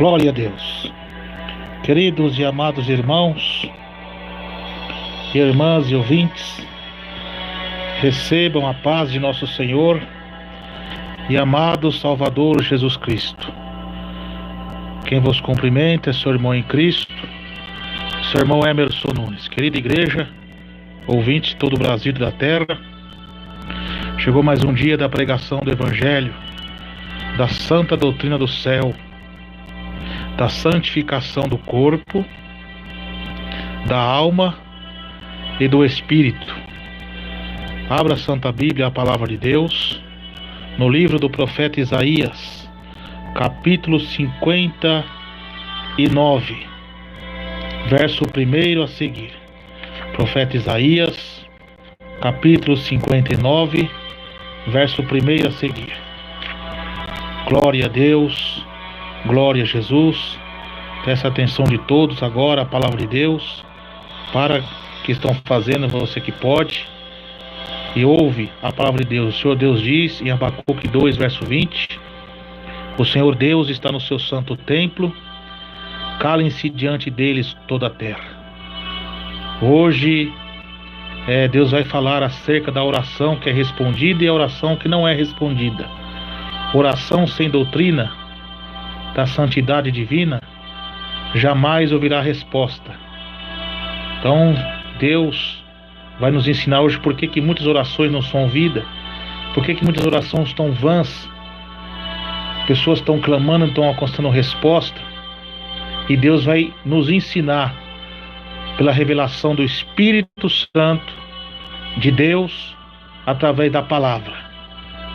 Glória a Deus. Queridos e amados irmãos, irmãs e ouvintes, recebam a paz de nosso Senhor e amado Salvador Jesus Cristo. Quem vos cumprimenta é seu irmão em Cristo, seu irmão Emerson Nunes. Querida igreja, ouvinte de todo o Brasil e da terra, chegou mais um dia da pregação do Evangelho, da santa doutrina do céu, da santificação do corpo, da alma e do espírito. Abra a Santa Bíblia, a palavra de Deus, no livro do profeta Isaías, capítulo 59, verso 1 a seguir. Profeta Isaías, capítulo 59, verso 1 a seguir. Glória a Deus, glória a Jesus. Peça a atenção de todos agora, a palavra de Deus, para que estão fazendo, você que pode, e ouve a palavra de Deus. O Senhor Deus diz em Abacuque 2, verso 20: o Senhor Deus está no seu santo templo, calem-se diante deles toda a terra. Hoje Deus vai falar acerca da oração que é respondida e a oração que não é respondida. Oração sem doutrina da santidade divina jamais ouvirá resposta. Então Deus vai nos ensinar hoje por que muitas orações não são ouvidas, por que muitas orações estão vãs, pessoas estão clamando, não estão alcançando resposta. E Deus vai nos ensinar pela revelação do Espírito Santo de Deus, através da palavra,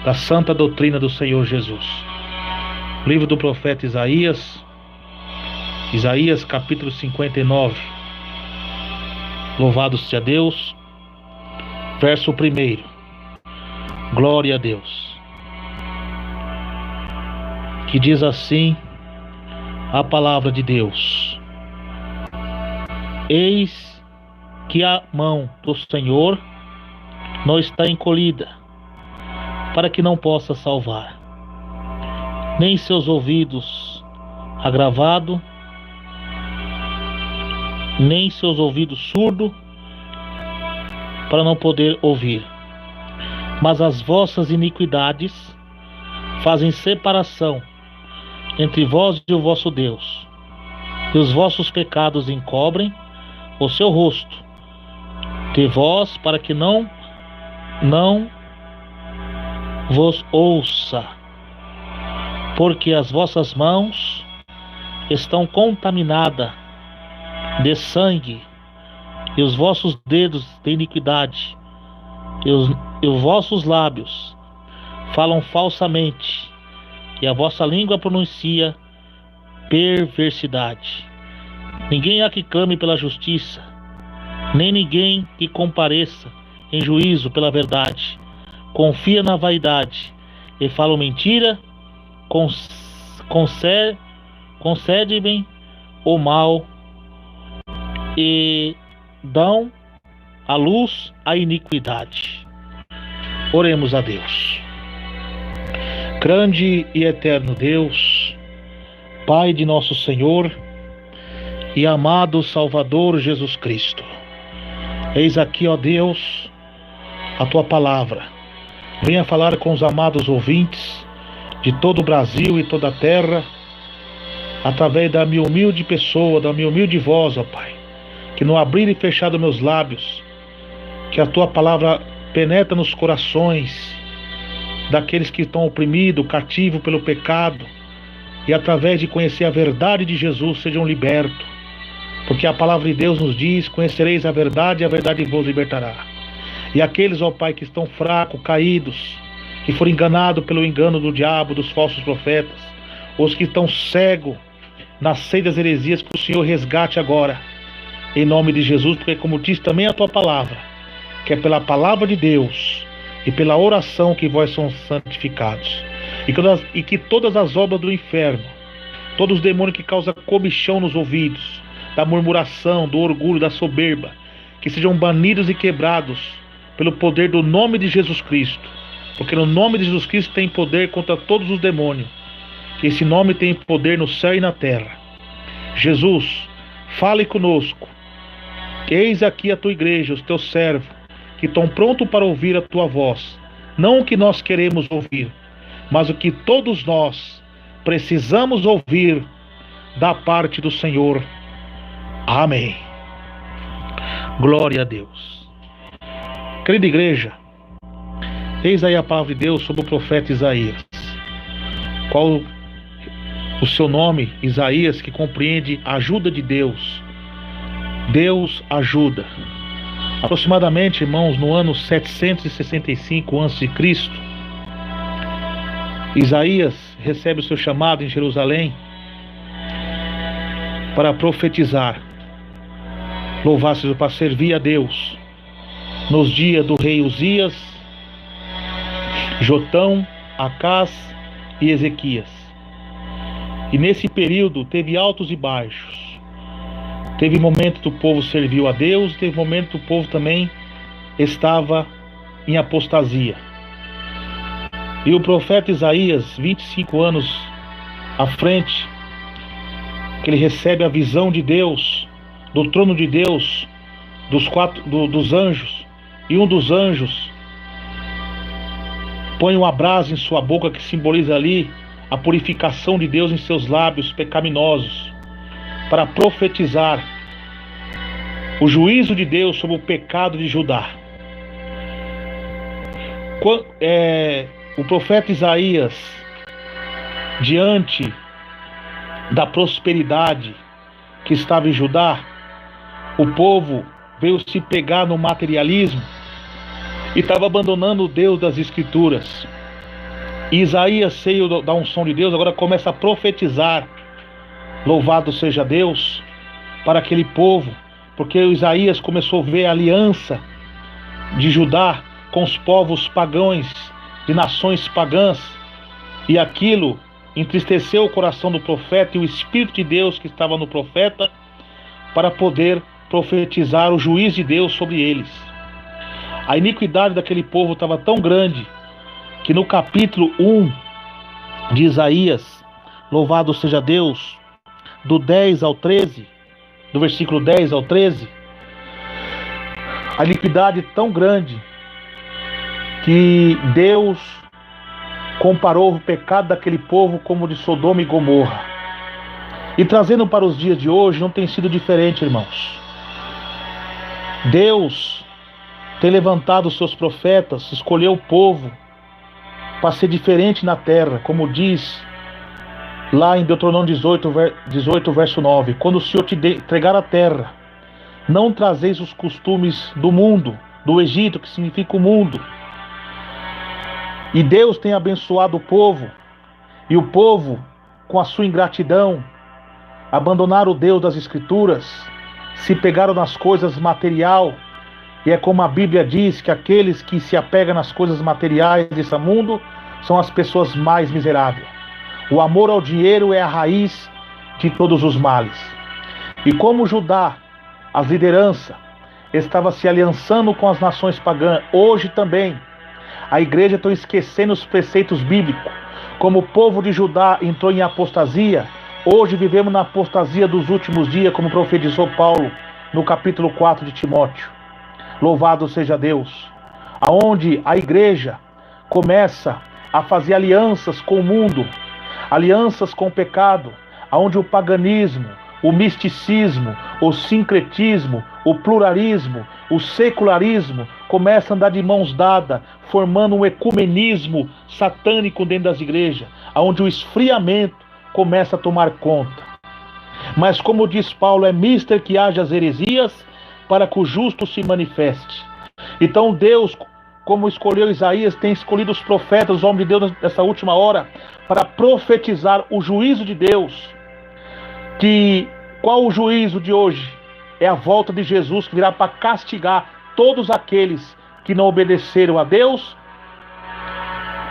da santa doutrina do Senhor Jesus. Livro do profeta Isaías, capítulo 59. Louvado seja Deus. Verso 1. Glória a Deus. Que diz assim a palavra de Deus: eis que a mão do Senhor não está encolhida, para que não possa salvar, nem seus ouvidos agravado, nem seus ouvidos surdo, para não poder ouvir. Mas as vossas iniquidades fazem separação entre vós e o vosso Deus, e os vossos pecados encobrem o seu rosto de vós, para que não vos ouça, porque as vossas mãos estão contaminadas de sangue, e os vossos dedos de iniquidade, e os vossos lábios falam falsamente, e a vossa língua pronuncia perversidade. Ninguém há que clame pela justiça, nem ninguém que compareça em juízo pela verdade. Confia na vaidade e falam mentira, concedem o mal e dão à luz a iniquidade. Oremos a Deus. Grande e eterno Deus, Pai de nosso Senhor e amado Salvador Jesus Cristo, eis aqui, ó Deus, a Tua palavra. Venha falar com os amados ouvintes de todo o Brasil e toda a terra, através da minha humilde pessoa, da minha humilde voz, ó Pai, que no abrir e fechar dos meus lábios, que a Tua palavra penetra nos corações daqueles que estão oprimidos, cativos pelo pecado, e através de conhecer a verdade de Jesus sejam libertos, porque a palavra de Deus nos diz: conhecereis a verdade e a verdade vos libertará. E aqueles, ó Pai, que estão fracos, caídos, que foram enganados pelo engano do diabo, dos falsos profetas, os que estão cegos nas seitas heresias, que o Senhor resgate agora, em nome de Jesus, porque como diz também a Tua palavra, que é pela palavra de Deus e pela oração que vós são santificados, e que todas as obras do inferno, todos os demônios que causam comichão nos ouvidos, da murmuração, do orgulho, da soberba, que sejam banidos e quebrados pelo poder do nome de Jesus Cristo, porque no nome de Jesus Cristo tem poder contra todos os demônios, que esse nome tem poder no céu e na terra. Jesus, fale conosco. Eis aqui a tua igreja, os teus servos, que estão prontos para ouvir a tua voz. Não o que nós queremos ouvir, mas o que todos nós precisamos ouvir da parte do Senhor. Amém. Glória a Deus. Querida igreja, eis aí a palavra de Deus sobre o profeta Isaías. Qual o seu nome? Isaías, que compreende a ajuda de Deus. Deus ajuda. Aproximadamente, irmãos, no ano 765 a.C., Isaías recebe o seu chamado em Jerusalém para profetizar. Louvado seja, para servir a Deus nos dias do rei Uzias, Jotão, Acás e Ezequias. E nesse período teve altos e baixos. Teve momento que o povo serviu a Deus, teve momento que o povo também estava em apostasia. E o profeta Isaías, 25 anos à frente, que ele recebe a visão de Deus, do trono de Deus, dos anjos, e um dos anjos põe uma brasa em sua boca, que simboliza ali a purificação de Deus em seus lábios pecaminosos, para profetizar o juízo de Deus sobre o pecado de Judá. O profeta Isaías, diante da prosperidade que estava em Judá, o povo veio se pegar no materialismo e estava abandonando o Deus das Escrituras. E Isaías, cheio da unção de Deus, agora começa a profetizar. Louvado seja Deus para aquele povo, porque Isaías começou a ver a aliança de Judá com os povos pagãos, de nações pagãs, e aquilo entristeceu o coração do profeta e o Espírito de Deus que estava no profeta, para poder profetizar o juízo de Deus sobre eles. A iniquidade daquele povo estava tão grande que no capítulo 1 de Isaías, louvado seja Deus, do 10 ao 13, do versículo 10 ao 13, a iniquidade tão grande que Deus comparou o pecado daquele povo como de Sodoma e Gomorra. E trazendo para os dias de hoje, não tem sido diferente, irmãos. Deus tem levantado os seus profetas, escolheu o povo para ser diferente na terra, como diz lá em Deuteronômio 18, verso 9: quando o Senhor te entregar a terra, não trazeis os costumes do mundo, do Egito, que significa o mundo. E Deus tem abençoado o povo, e o povo, com a sua ingratidão, abandonaram o Deus das Escrituras, se pegaram nas coisas material. E é como a Bíblia diz, que aqueles que se apegam nas coisas materiais desse mundo são as pessoas mais miseráveis. O amor ao dinheiro é a raiz de todos os males. E como Judá, as lideranças, estava se aliançando com as nações pagãs, hoje também a igreja está esquecendo os preceitos bíblicos. Como o povo de Judá entrou em apostasia, hoje vivemos na apostasia dos últimos dias, como profetizou Paulo no capítulo 4 de Timóteo. Louvado seja Deus, aonde a igreja começa a fazer alianças com o mundo, alianças com o pecado, aonde o paganismo, o misticismo, o sincretismo, o pluralismo, o secularismo começa a andar de mãos dadas, formando um ecumenismo satânico dentro das igrejas, aonde o esfriamento começa a tomar conta. Mas como diz Paulo, é mister que haja as heresias, para que o justo se manifeste. Então Deus, como escolheu Isaías, tem escolhido os profetas, os homens de Deus nessa última hora, para profetizar o juízo de Deus. Qual o juízo de hoje? É a volta de Jesus, que virá para castigar todos aqueles que não obedeceram a Deus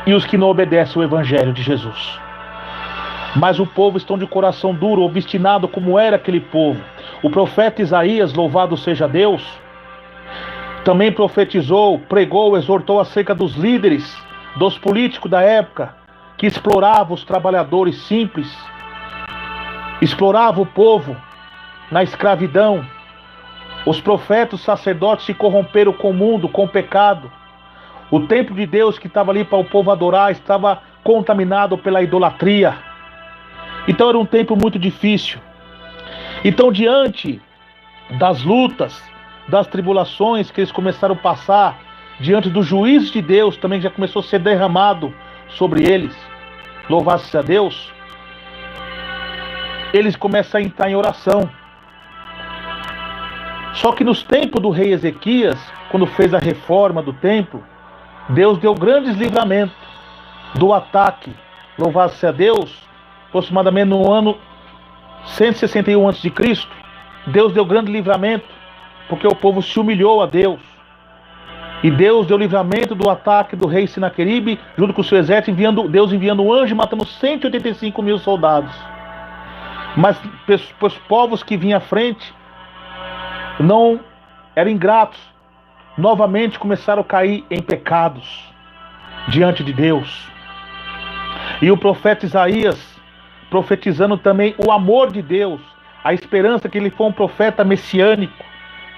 e os que não obedecem o Evangelho de Jesus. Mas o povo está de coração duro, obstinado, como era aquele povo. O profeta Isaías, louvado seja Deus, também profetizou, pregou, exortou acerca dos líderes, dos políticos da época, que explorava os trabalhadores simples, explorava o povo na escravidão. Os profetas, os sacerdotes se corromperam com o mundo, com o pecado. O templo de Deus que estava ali para o povo adorar estava contaminado pela idolatria. Então era um tempo muito difícil. Então, diante das lutas, das tribulações que eles começaram a passar, diante do juízo de Deus também já começou a ser derramado sobre eles, louvado-se a Deus, eles começam a entrar em oração. Só que nos tempos do rei Ezequias, quando fez a reforma do templo, Deus deu grandes livramentos do ataque, louvado-se a Deus, aproximadamente no ano 161 a.C., Deus deu grande livramento, porque o povo se humilhou a Deus. E Deus deu livramento do ataque do rei Sinaqueribe, junto com o seu exército, Deus enviando um anjo, matando 185 mil soldados. Mas os povos que vinham à frente não eram ingratos, novamente começaram a cair em pecados diante de Deus. E o profeta Isaías, profetizando também o amor de Deus, a esperança que ele foi um profeta messiânico,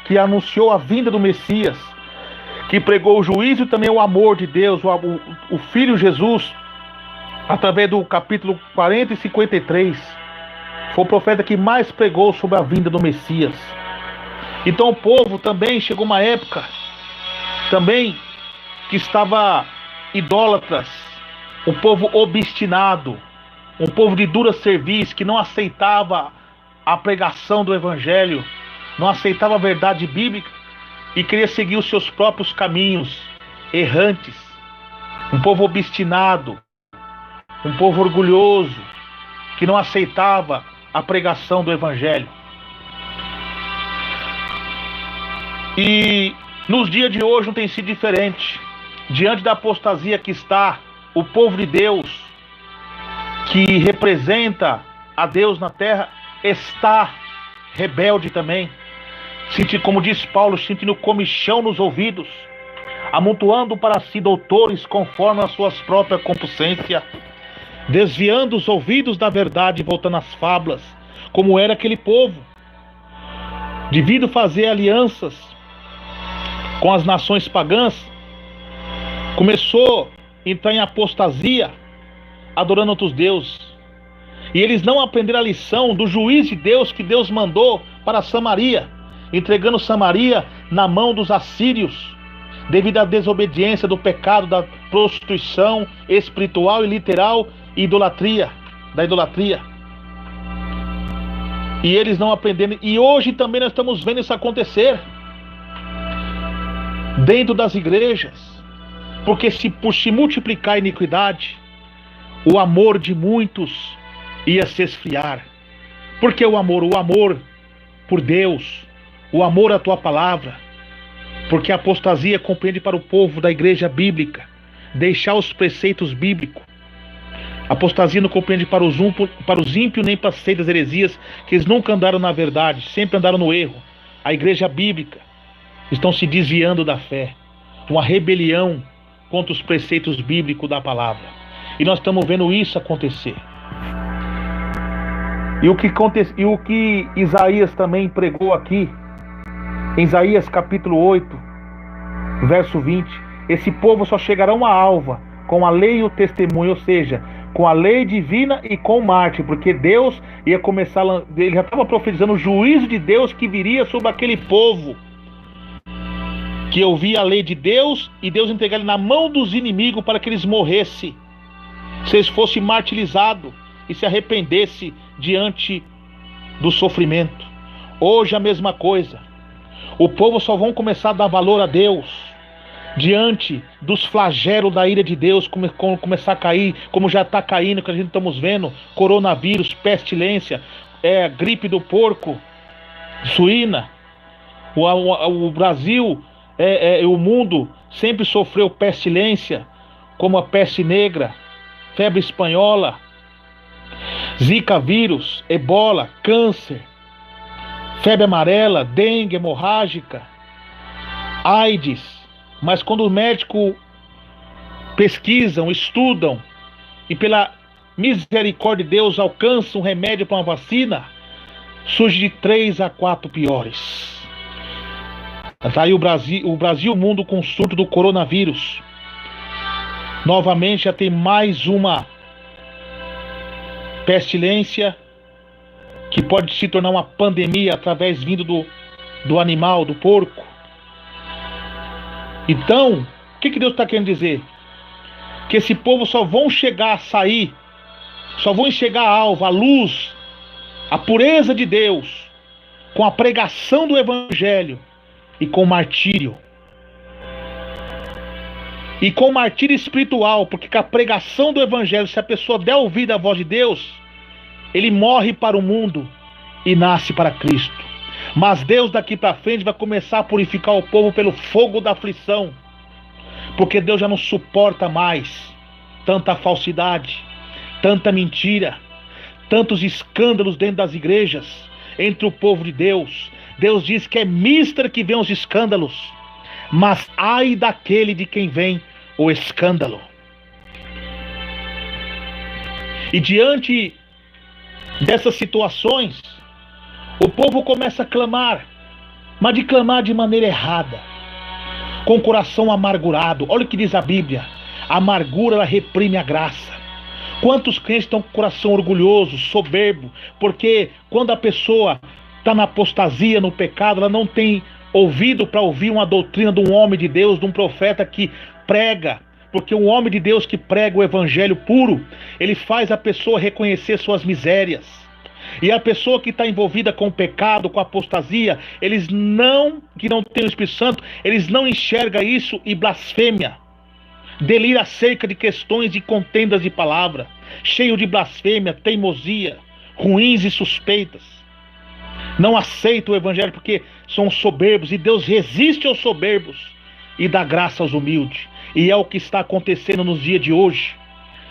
que anunciou a vinda do Messias, que pregou o juízo e também o amor de Deus, o Filho Jesus, através do capítulo 40 e 53. Foi o profeta que mais pregou sobre a vinda do Messias. Então o povo também chegou uma época também que estava idólatras, um povo obstinado, um povo de dura serviço, que não aceitava a pregação do Evangelho, não aceitava a verdade bíblica e queria seguir os seus próprios caminhos errantes. Um povo obstinado, um povo orgulhoso, que não aceitava a pregação do Evangelho. E nos dias de hoje não tem sido diferente. Diante da apostasia que está, o povo de Deus, que representa a Deus na terra, está rebelde também. Como diz Paulo, sentindo comichão nos ouvidos, amontoando para si doutores conforme as suas próprias concupiscências, desviando os ouvidos da verdade e voltando às fábulas, como era aquele povo, devido fazer alianças com as nações pagãs, começou a entrar em apostasia, adorando outros deuses. E eles não aprenderam a lição do juízo de Deus que Deus mandou para Samaria, entregando Samaria na mão dos assírios, devido à desobediência do pecado, da prostituição espiritual e literal e da idolatria. E eles não aprenderam. E hoje também nós estamos vendo isso acontecer dentro das igrejas, porque por se multiplicar a iniquidade, o amor de muitos ia se esfriar. Porque o amor por Deus, o amor à tua palavra, porque a apostasia compreende para o povo da igreja bíblica deixar os preceitos bíblicos. A apostasia não compreende para os ímpios nem para as seitas heresias, que eles nunca andaram na verdade, sempre andaram no erro. A igreja bíblica estão se desviando da fé, uma rebelião contra os preceitos bíblicos da palavra. E nós estamos vendo isso acontecer. E o que Isaías também pregou aqui, em Isaías capítulo 8, verso 20, esse povo só chegará a alva com a lei e o testemunho, ou seja, com a lei divina e com Marte, porque Deus ia começar, ele já estava profetizando o juízo de Deus que viria sobre aquele povo, que ouvia a lei de Deus, e Deus entregar ele na mão dos inimigos para que eles morressem, se eles fossem martirizados e se arrependessem diante do sofrimento. Hoje a mesma coisa. O povo só vão começar a dar valor a Deus diante dos flagelos da ira de Deus, começar a cair, como já está caindo, que a gente estamos vendo, coronavírus, pestilência, gripe do porco, suína. O Brasil, o mundo sempre sofreu pestilência, como a peste negra, febre espanhola, zika vírus, ebola, câncer, febre amarela, dengue hemorrágica, AIDS. Mas quando os médicos pesquisam, estudam e pela misericórdia de Deus alcança um remédio para uma vacina, surge de 3 a 4 piores. Está aí o Brasil e o mundo com o surto do coronavírus. Novamente já tem mais uma pestilência que pode se tornar uma pandemia através vindo do animal, do porco. Então, o que Deus está querendo dizer? Que esse povo só vão chegar a sair, só vão enxergar a alva, a luz, a pureza de Deus, com a pregação do Evangelho e com o martírio. E com o martírio espiritual, porque com a pregação do Evangelho, se a pessoa der ouvido à voz de Deus, ele morre para o mundo e nasce para Cristo. Mas Deus daqui para frente vai começar a purificar o povo pelo fogo da aflição, porque Deus já não suporta mais tanta falsidade, tanta mentira, tantos escândalos dentro das igrejas, entre o povo de Deus. Deus diz que é mister que vem os escândalos, mas ai daquele de quem vem o escândalo. E diante dessas situações, o povo começa a clamar, mas de clamar de maneira errada, com o coração amargurado. Olha o que diz a Bíblia: a amargura ela reprime a graça. Quantos crentes estão com o coração orgulhoso, soberbo, porque quando a pessoa está na apostasia, no pecado, ela não tem ouvido para ouvir uma doutrina de um homem de Deus, de um profeta que prega. Porque um homem de Deus que prega o evangelho puro, ele faz a pessoa reconhecer suas misérias. E a pessoa que está envolvida com o pecado, com a apostasia, que não tem o Espírito Santo, eles não enxergam isso e blasfêmia. Delira acerca de questões de contendas de palavra, cheio de blasfêmia, teimosia, ruins e suspeitas. Não aceitam o evangelho porque são soberbos, e Deus resiste aos soberbos e dá graça aos humildes. E é o que está acontecendo nos dias de hoje.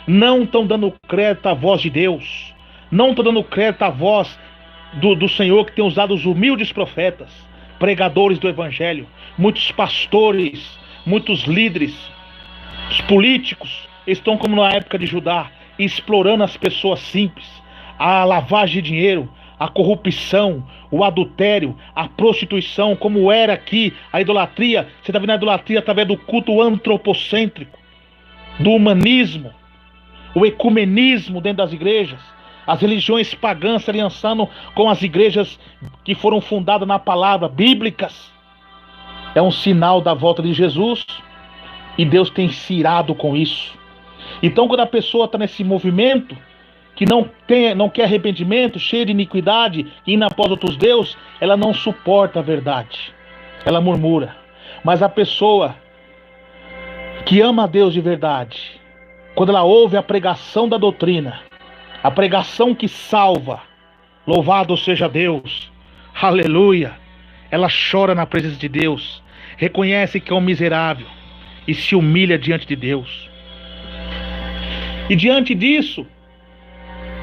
Não estão dando crédito à voz de Deus, não estão dando crédito à voz do Senhor, que tem usado os humildes profetas, pregadores do evangelho. Muitos pastores, muitos líderes, os políticos estão como na época de Judá, explorando as pessoas simples. A lavagem de dinheiro, a corrupção, o adultério, a prostituição, como era aqui a idolatria. Você está vendo a idolatria através do culto antropocêntrico, do humanismo, o ecumenismo dentro das igrejas, as religiões pagãs se aliançando com as igrejas que foram fundadas na palavra, bíblicas. É um sinal da volta de Jesus, e Deus tem se irado com isso. Então, quando a pessoa está nesse movimento, que não quer arrependimento, cheia de iniquidade, indo após outros deuses, ela não suporta a verdade, ela murmura. Mas a pessoa que ama a Deus de verdade, quando ela ouve a pregação da doutrina, a pregação que salva, louvado seja Deus, aleluia, ela chora na presença de Deus, reconhece que é um miserável e se humilha diante de Deus. E diante disso,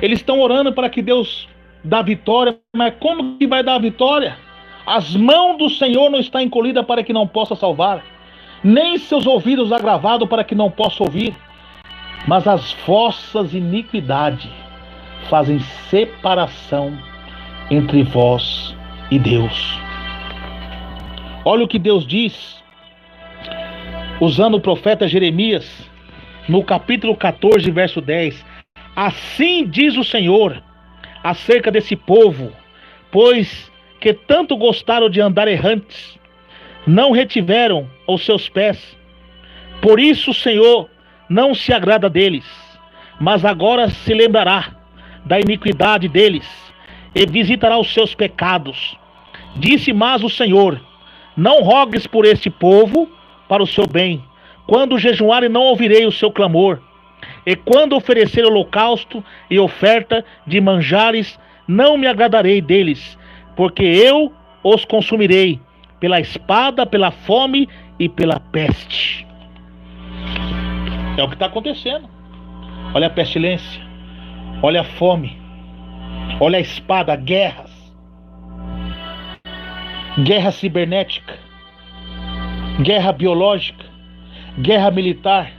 eles estão orando para que Deus dê vitória. Mas como que vai dar a vitória? As mãos do Senhor não estão encolhidas para que não possa salvar, nem seus ouvidos agravados para que não possa ouvir. Mas as vossas iniquidades fazem separação entre vós e Deus. Olha o que Deus diz, usando o profeta Jeremias, no capítulo 14, verso 10. Assim diz o Senhor acerca desse povo, pois que tanto gostaram de andar errantes, não retiveram os seus pés. Por isso o Senhor não se agrada deles, mas agora se lembrará da iniquidade deles e visitará os seus pecados. Disse mais o Senhor: não rogues por este povo para o seu bem. Quando jejuarem, não ouvirei o seu clamor. E quando oferecer holocausto e oferta de manjares, não me agradarei deles, porque eu os consumirei pela espada, pela fome e pela peste. É o que está acontecendo. Olha a pestilência, olha a fome, olha a espada, guerras, guerra cibernética, guerra biológica, guerra militar,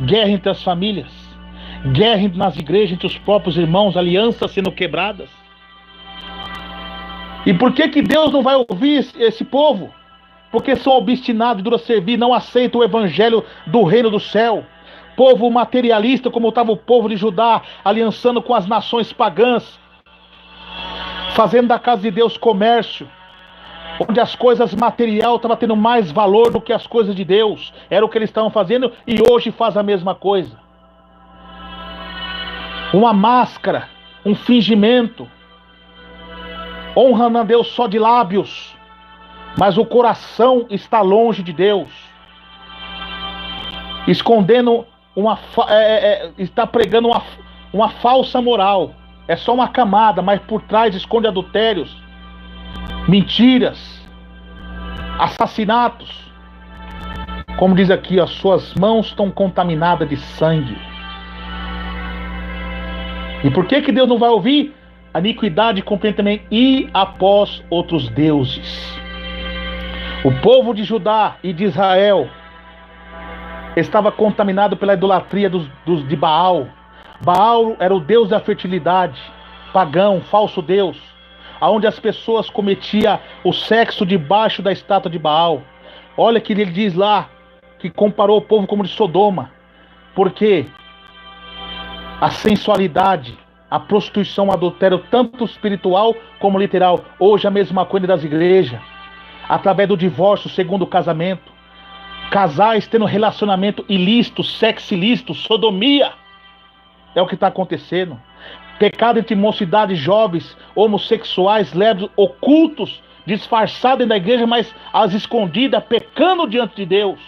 guerra entre as famílias, guerra nas igrejas entre os próprios irmãos, alianças sendo quebradas. E por que Deus não vai ouvir esse povo? Porque são obstinados e dura servir, não aceitam o evangelho do reino do céu. Povo materialista, como estava o povo de Judá, aliançando com as nações pagãs, fazendo da casa de Deus comércio, onde as coisas materiais estavam tendo mais valor do que as coisas de Deus. Era o que eles estavam fazendo e hoje faz a mesma coisa. Uma máscara, um fingimento, honrando a Deus só de lábios, mas o coração está longe de Deus, escondendo está pregando uma falsa moral. É só uma camada, mas por trás esconde adultérios, mentiras, assassinatos. Como diz aqui, as suas mãos estão contaminadas de sangue. E por que Deus não vai ouvir? A iniquidade compreende também ir após outros deuses. O povo de Judá e de Israel estava contaminado pela idolatria de Baal. Baal era o deus da fertilidade, pagão, falso deus, onde as pessoas cometiam o sexo debaixo da estátua de Baal. Olha que ele diz lá, que comparou o povo como de Sodoma, porque a sensualidade, a prostituição, o adultério, tanto espiritual como literal, hoje a mesma coisa das igrejas, através do divórcio segundo o casamento, casais tendo relacionamento ilícito, sexo ilícito, sodomia, é o que está acontecendo. Pecado entre mocidades, jovens, homossexuais, leves, ocultos, disfarçados dentro da igreja, mas às escondidas, pecando diante de Deus.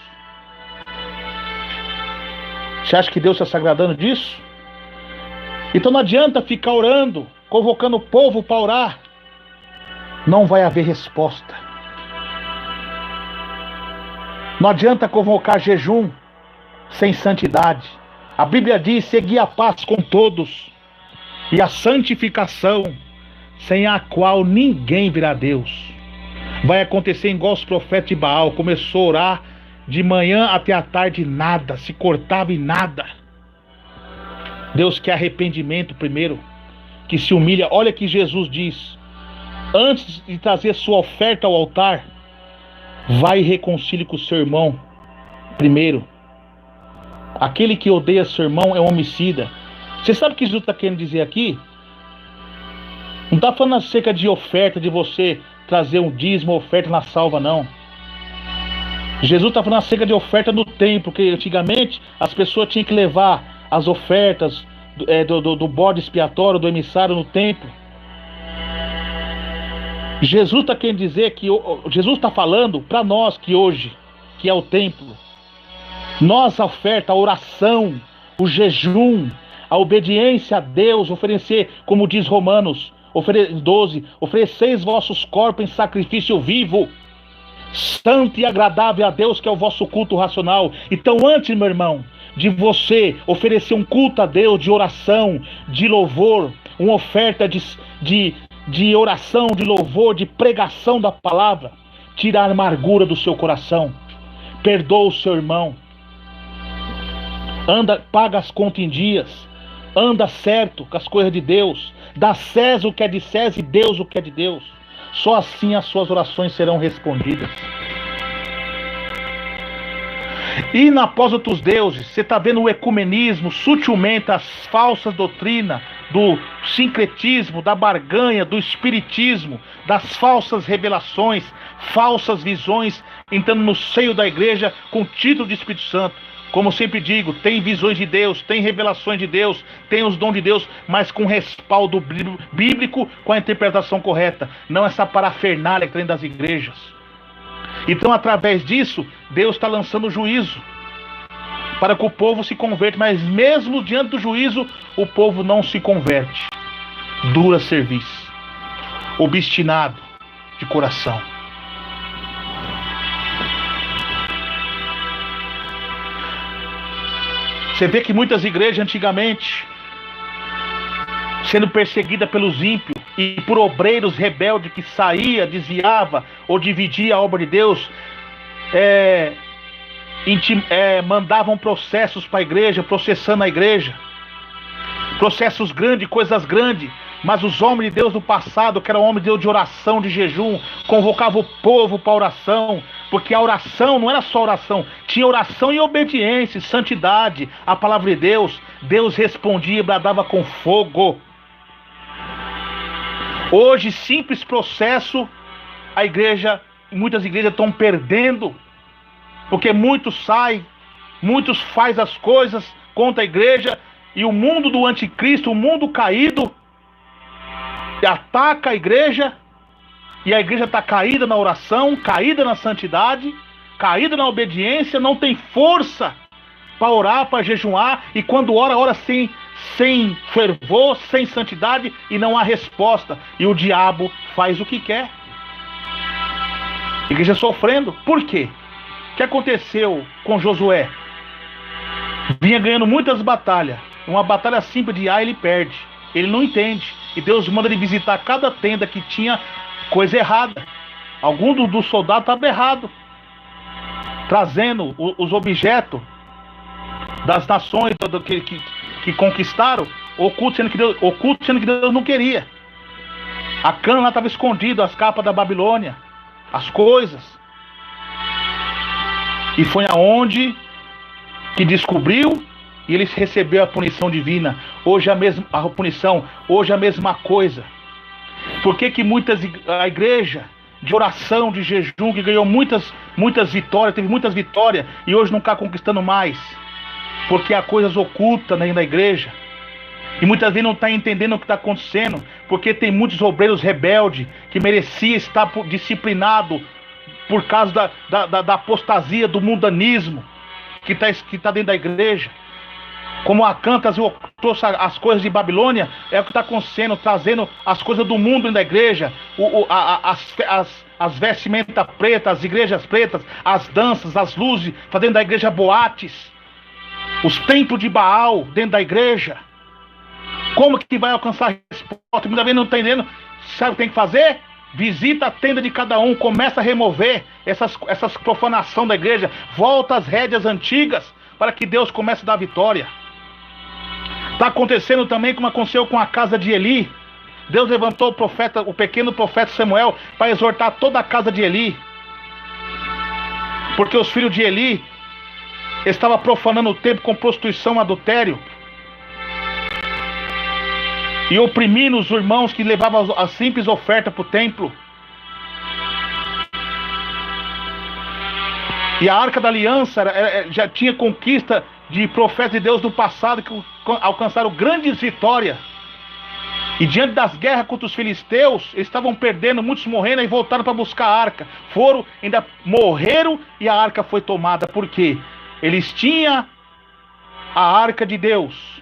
Você acha que Deus está se agradando disso? Então não adianta ficar orando, convocando o povo para orar. Não vai haver resposta. Não adianta convocar jejum sem santidade. A Bíblia diz: segui a paz com todos e a santificação, sem a qual ninguém virá a Deus. Vai acontecer igual os profetas de Baal. Começou a orar de manhã até a tarde, nada, se cortava em nada. Deus quer arrependimento primeiro, que se humilha. Olha que Jesus diz: antes de trazer sua oferta ao altar, vai e reconcilie com o seu irmão primeiro. Aquele que odeia seu irmão é um homicida. Você sabe o que Jesus está querendo dizer aqui? Não está falando acerca de oferta, de você trazer um dízimo, oferta na salva, não. Jesus está falando acerca de oferta no templo, porque antigamente as pessoas tinham que levar as ofertas do bode expiatório, do emissário no templo. Jesus está querendo dizer que Jesus está falando para nós que hoje, que é o templo, nós a oferta, a oração, o jejum, a obediência a Deus, oferecer, como diz Romanos 12, ofereceis vossos corpos em sacrifício vivo, santo e agradável a Deus, que é o vosso culto racional. Então antes, meu irmão, de você oferecer um culto a Deus, de oração, de louvor, uma oferta de oração, de louvor, de pregação da palavra, tira a amargura do seu coração, perdoa o seu irmão, paga as contas em dias, anda certo com as coisas de Deus, dá a César o que é de César e Deus o que é de Deus. Só assim as suas orações serão respondidas. E após outros deuses, você está vendo o ecumenismo, sutilmente as falsas doutrinas do sincretismo, da barganha, do espiritismo, das falsas revelações, falsas visões, entrando no seio da igreja com título de Espírito Santo. Como sempre digo, tem visões de Deus, tem revelações de Deus, tem os dons de Deus, mas com respaldo bíblico, com a interpretação correta, não essa parafernália que tem das igrejas. Então, através disso, Deus está lançando juízo para que o povo se converta, mas mesmo diante do juízo, o povo não se converte. Dura serviço, obstinado de coração. Você vê que muitas igrejas antigamente, sendo perseguidas pelos ímpios e por obreiros rebeldes que saía, desviava ou dividia a obra de Deus, mandavam processos para a igreja, processando a igreja, processos grandes, coisas grandes. Mas os homens de Deus do passado, que eram homens de Deus de oração, de jejum, convocavam o povo para oração, porque a oração não era só oração, tinha oração e obediência, santidade, a palavra de Deus. Deus respondia e bradava com fogo. Hoje, simples processo, muitas igrejas estão perdendo, porque muitos saem, muitos fazem as coisas contra a igreja, e o mundo do anticristo, o mundo caído, ataca a igreja, e a igreja está caída na oração, caída na santidade, caída na obediência, não tem força para orar, para jejuar, e quando ora, ora sem fervor, sem santidade, e não há resposta, e o diabo faz o que quer. A igreja sofrendo. Por quê? O que aconteceu com Josué? Vinha ganhando muitas batalhas, uma batalha simples de Ai, ele perde, ele não entende, e Deus manda ele visitar cada tenda que tinha coisa errada. Algum dos soldados estava errado, trazendo os objetos das nações que conquistaram, oculto, sendo que Deus não queria. A cana lá estava escondida, as capas da Babilônia, as coisas. E foi aonde que descobriu, e eles receberam a punição divina. Hoje a punição, hoje a mesma coisa. Por que a igreja de oração, de jejum, que ganhou muitas vitórias, teve muitas vitórias, e hoje não está conquistando mais? Porque há coisas ocultas dentro da igreja, e muitas vezes não está entendendo o que está acontecendo, porque tem muitos obreiros rebeldes que mereciam estar disciplinado por causa da apostasia, do mundanismo que está dentro da igreja. Como Acã trouxe as coisas de Babilônia, é o que está acontecendo, trazendo as coisas do mundo dentro da igreja, as vestimentas pretas, as igrejas pretas, as danças, as luzes, fazendo da igreja boates, os templos de Baal dentro da igreja. Como que vai alcançar a resposta? Muita vez não está entendendo. Sabe o que tem que fazer? Visita a tenda de cada um, começa a remover essas profanação da igreja, volta às rédeas antigas, para que Deus comece a dar vitória. Está acontecendo também como aconteceu com a casa de Eli. Deus levantou o pequeno profeta Samuel para exortar toda a casa de Eli, porque os filhos de Eli estavam profanando o templo com prostituição e adultério, e oprimindo os irmãos que levavam as simples ofertas para o templo. E a Arca da Aliança já tinha conquista de profetas de Deus do passado que alcançaram grandes vitórias. E diante das guerras contra os filisteus, eles estavam perdendo, muitos morrendo, e voltaram para buscar a arca. Foram, ainda morreram, e a arca foi tomada. Por quê? Eles tinham a arca de Deus,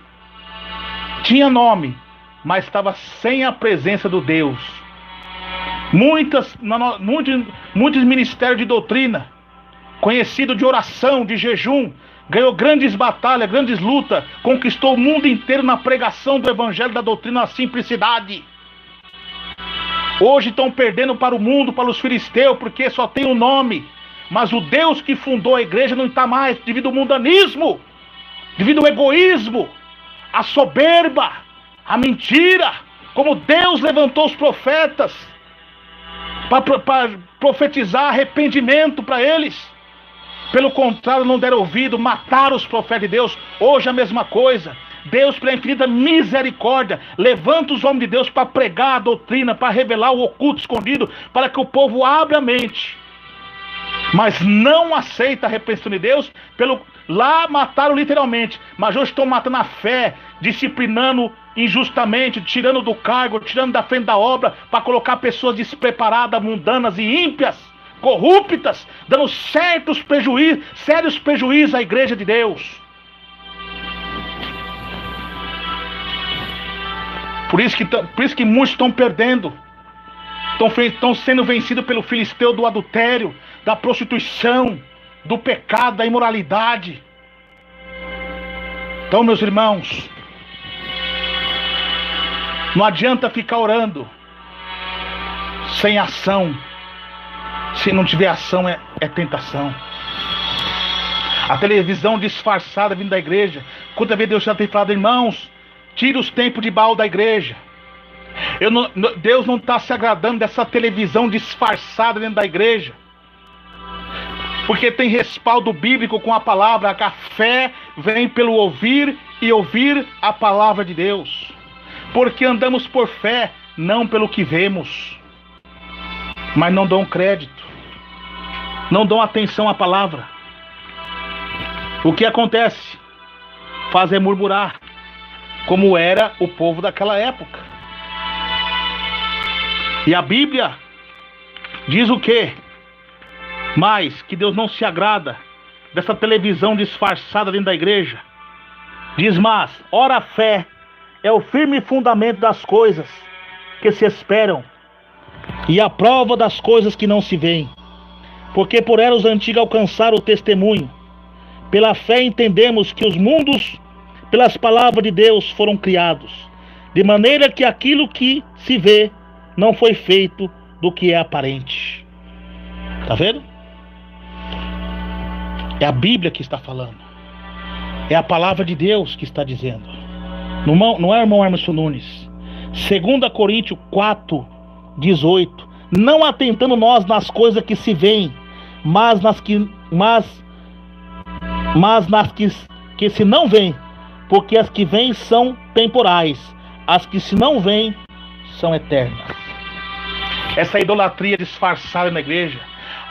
tinha nome, mas estava sem a presença do Deus. Muitos ministérios de doutrina, conhecido de oração, de jejum, ganhou grandes batalhas, grandes lutas, conquistou o mundo inteiro na pregação do evangelho, da doutrina, na simplicidade. Hoje estão perdendo para o mundo, para os filisteus, porque só tem o nome, mas o Deus que fundou a igreja não está mais, devido ao mundanismo, devido ao egoísmo, a soberba, a mentira. Como Deus levantou os profetas para profetizar arrependimento para eles, pelo contrário, não deram ouvido, mataram os profetas de Deus. Hoje a mesma coisa. Deus, pela infinita misericórdia, levanta os homens de Deus para pregar a doutrina, para revelar o oculto escondido, para que o povo abra a mente. Mas não aceita a repreensão de Deus. Lá mataram literalmente, mas hoje estão matando a fé, disciplinando injustamente, tirando do cargo, tirando da frente da obra, para colocar pessoas despreparadas, mundanas e ímpias, corruptas, dando sérios prejuízos à igreja de Deus. Por isso que muitos estão perdendo, estão sendo vencidos pelo filisteu do adultério, da prostituição, do pecado, da imoralidade. Então, meus irmãos, não adianta ficar orando sem ação. Se não tiver ação, é tentação. A televisão disfarçada vindo da igreja. Quanta vez Deus já tem falado, irmãos, Tira os tempos de Baal da igreja. Deus não está se agradando dessa televisão disfarçada dentro da igreja. Porque tem respaldo bíblico com a palavra. A fé vem pelo ouvir e ouvir a palavra de Deus. Porque andamos por fé, não pelo que vemos. Mas não dão crédito. Não dão atenção à palavra. O que acontece? Fazem murmurar, como era o povo daquela época. E a Bíblia diz o quê? Mas que Deus não se agrada dessa televisão disfarçada dentro da igreja. Diz, mas, ora a fé é o firme fundamento das coisas que se esperam e a prova das coisas que não se veem. Porque por ela os antigos alcançaram o testemunho. Pela fé entendemos que os mundos, pelas palavras de Deus, foram criados, de maneira que aquilo que se vê não foi feito do que é aparente. Tá vendo? É a Bíblia que está falando. É a palavra de Deus que está dizendo. Não é o irmão Emerson Nunes. 2 Coríntios 4, 18. Não atentando nós nas coisas que se veem, mas nas que se não veem, porque as que vêm são temporais, as que se não veem são eternas. Essa idolatria disfarçada na igreja,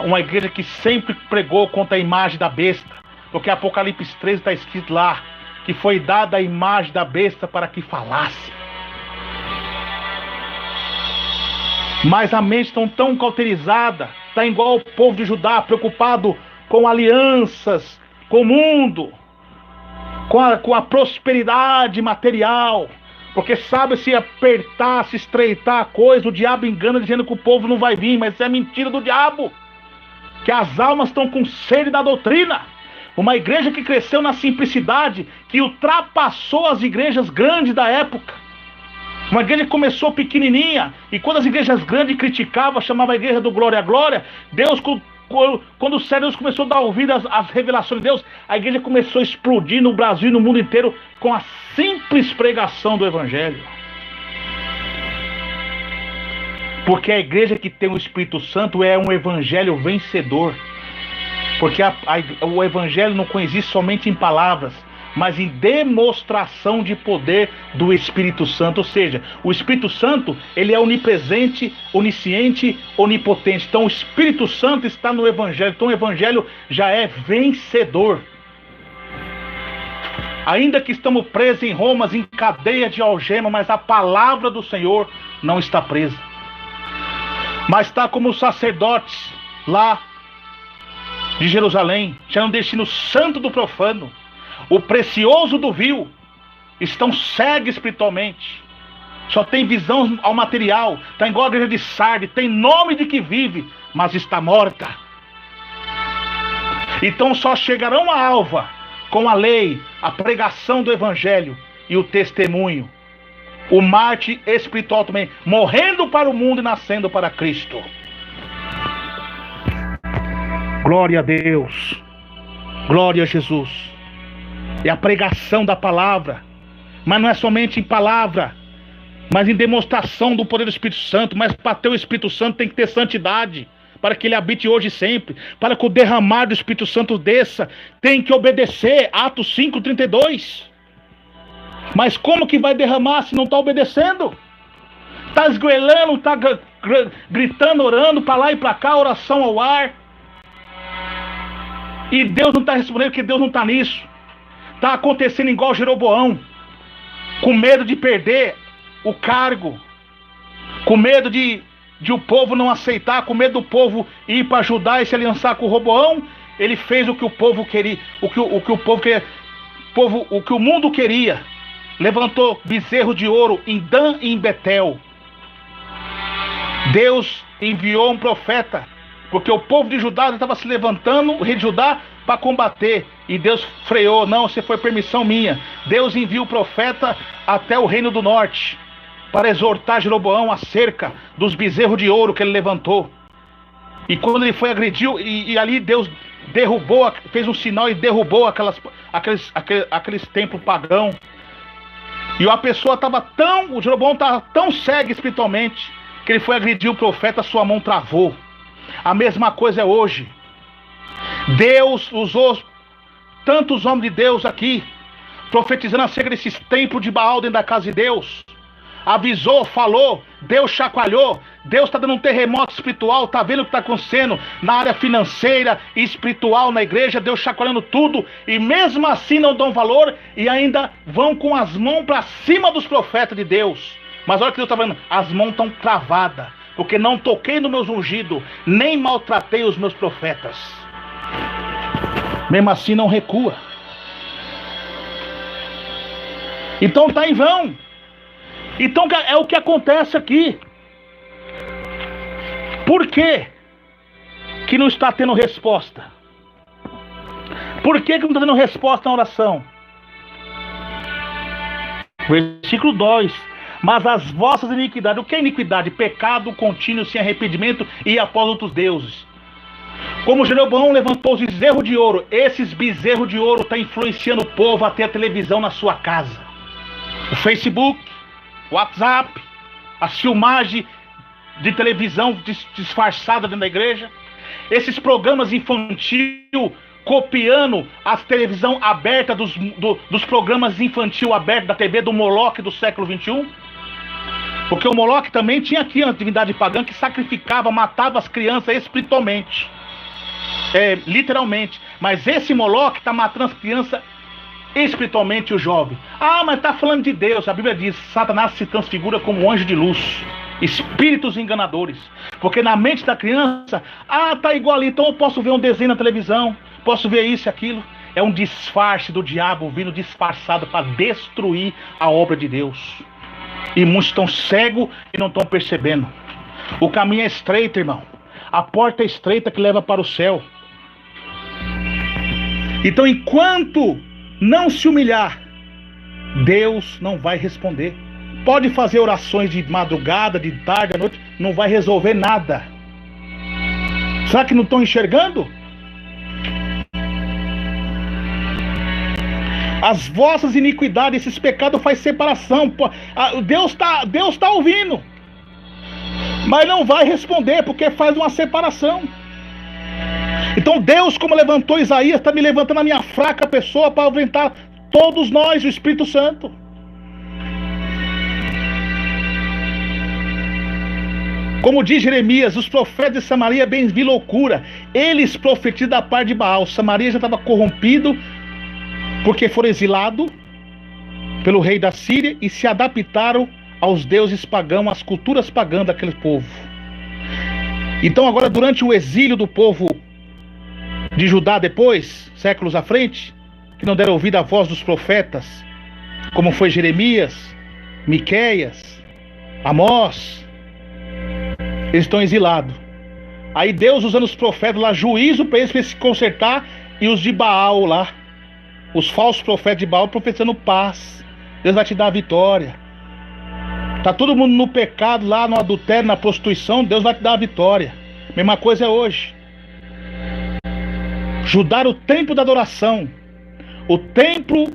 uma igreja que sempre pregou contra a imagem da besta, porque Apocalipse 13 está escrito lá, que foi dada a imagem da besta para que falasse. Mas a mente está tão cauterizada, está igual o povo de Judá, preocupado com alianças, com o mundo, com a prosperidade material, porque sabe, se apertar, se estreitar a coisa, o diabo engana dizendo que o povo não vai vir, mas isso é mentira do diabo, que as almas estão com sede da doutrina. Uma igreja que cresceu na simplicidade, que ultrapassou as igrejas grandes da época. Uma igreja que começou pequenininha, e quando as igrejas grandes criticavam, chamava a igreja do glória a glória, Deus, quando o Senhor Deus começou a dar ouvido às revelações de Deus, a igreja começou a explodir no Brasil e no mundo inteiro com a simples pregação do Evangelho. Porque a igreja que tem o Espírito Santo é um Evangelho vencedor. Porque o Evangelho não consiste somente em palavras, mas em demonstração de poder do Espírito Santo. Ou seja, o Espírito Santo, ele é onipresente, onisciente, onipotente. Então o Espírito Santo está no Evangelho. Então o Evangelho já é vencedor. Ainda que estamos presos em Roma, em cadeia de algema, mas a palavra do Senhor não está presa. Mas está como os sacerdotes lá de Jerusalém, já não distingue o santo do profano, o precioso do vil, estão cegos espiritualmente, só tem visão ao material, está igual a igreja de Sardes, tem nome de que vive, mas está morta. Então só chegarão à alva com a lei, a pregação do Evangelho e o testemunho, o mártir espiritual também, morrendo para o mundo e nascendo para Cristo. Glória a Deus, glória a Jesus. É a pregação da palavra, mas não é somente em palavra, mas em demonstração do poder do Espírito Santo. Mas para ter o Espírito Santo tem que ter santidade, para que ele habite hoje e sempre. Para que o derramar do Espírito Santo desça, tem que obedecer. Atos 5:32. Mas como que vai derramar se não está obedecendo? Está esgoelando, está gritando, orando para lá e para cá, oração ao ar. E Deus não está respondendo, porque Deus não está nisso. Está acontecendo igual Jeroboão, com medo de perder o cargo, com medo de o povo não aceitar, com medo do povo ir para Judá e se aliançar com Roboão. Ele fez o que o povo queria, o que o povo queria, o que o mundo queria. Levantou bezerro de ouro em Dan e em Betel. Deus enviou um profeta, porque o povo de Judá estava se levantando, o rei de Judá, para combater. E Deus freou. Não, se foi permissão minha. Deus envia o profeta até o reino do norte, para exortar Jeroboão acerca dos bezerros de ouro que ele levantou. E quando ele foi agrediu, e ali Deus derrubou, fez um sinal e derrubou aqueles templos pagãos. E a pessoa estava o Jeroboão estava tão cego espiritualmente, que ele foi agredir o profeta, sua mão travou. A mesma coisa é hoje. Deus usou tantos homens de Deus aqui, profetizando acerca desses templos de Baal dentro da casa de Deus. Avisou, falou, Deus chacoalhou. Deus está dando um terremoto espiritual, está vendo o que está acontecendo na área financeira e espiritual na igreja. Deus chacoalhando tudo, e mesmo assim não dão valor, e ainda vão com as mãos para cima dos profetas de Deus. Mas olha o que Deus está falando, as mãos estão travadas, porque não toquei nos meus ungidos, nem maltratei os meus profetas. Mesmo assim não recua. Então está em vão. Então é o que acontece aqui. Por quê que não está tendo resposta? Por que não está tendo resposta na oração? Versículo 2. Mas as vossas iniquidades, o que é iniquidade? Pecado contínuo sem arrependimento e após outros deuses. Como Jeroboão levantou os bezerros de ouro, esses bezerros de ouro estão influenciando o povo a ter a televisão na sua casa. O Facebook, o WhatsApp, a filmagem de televisão disfarçada dentro da igreja. Esses programas infantil copiando a televisão aberta dos programas infantil abertos da TV do Moloque do século XXI. Porque o Moloque também tinha aqui uma divindade pagã que sacrificava, matava as crianças espiritualmente. Literalmente. Mas esse Moloque está matando as crianças espiritualmente, o jovem. Ah, mas está falando de Deus. A Bíblia diz, Satanás se transfigura como um anjo de luz. Espíritos enganadores. Porque na mente da criança, tá igual ali, então eu posso ver um desenho na televisão, posso ver isso e aquilo. É um disfarce do diabo vindo disfarçado para destruir a obra de Deus. E muitos estão cegos e não estão percebendo. O caminho é estreito, irmão. A porta é estreita que leva para o céu. Então, enquanto não se humilhar, Deus não vai responder. Pode fazer orações de madrugada, de tarde, à noite, não vai resolver nada. Será que não estão enxergando? As vossas iniquidades, esses pecados faz separação. Deus tá ouvindo, mas não vai responder, porque faz uma separação. Então Deus, como levantou Isaías, está me levantando a minha fraca pessoa para enfrentar todos nós, o Espírito Santo. Como diz Jeremias, os profetas de Samaria bem vi loucura. Eles profetizam da parte de Baal. Samaria já estava corrompido, porque foram exilados pelo rei da Síria e se adaptaram aos deuses pagãos, às culturas pagãs daquele povo. Então agora, durante o exílio do povo de Judá depois, séculos à frente, que não deram ouvido à voz dos profetas, como foi Jeremias, Miqueias, Amós, eles estão exilados. Aí Deus, usando os profetas lá, juízo para eles se consertar, e os de Baal lá, os falsos profetas de Baal, profetizando paz. Deus vai te dar a vitória. Tá todo mundo no pecado lá, no adultério, na prostituição, Deus vai te dar a vitória. Mesma coisa é hoje. Judá era o templo da adoração, o templo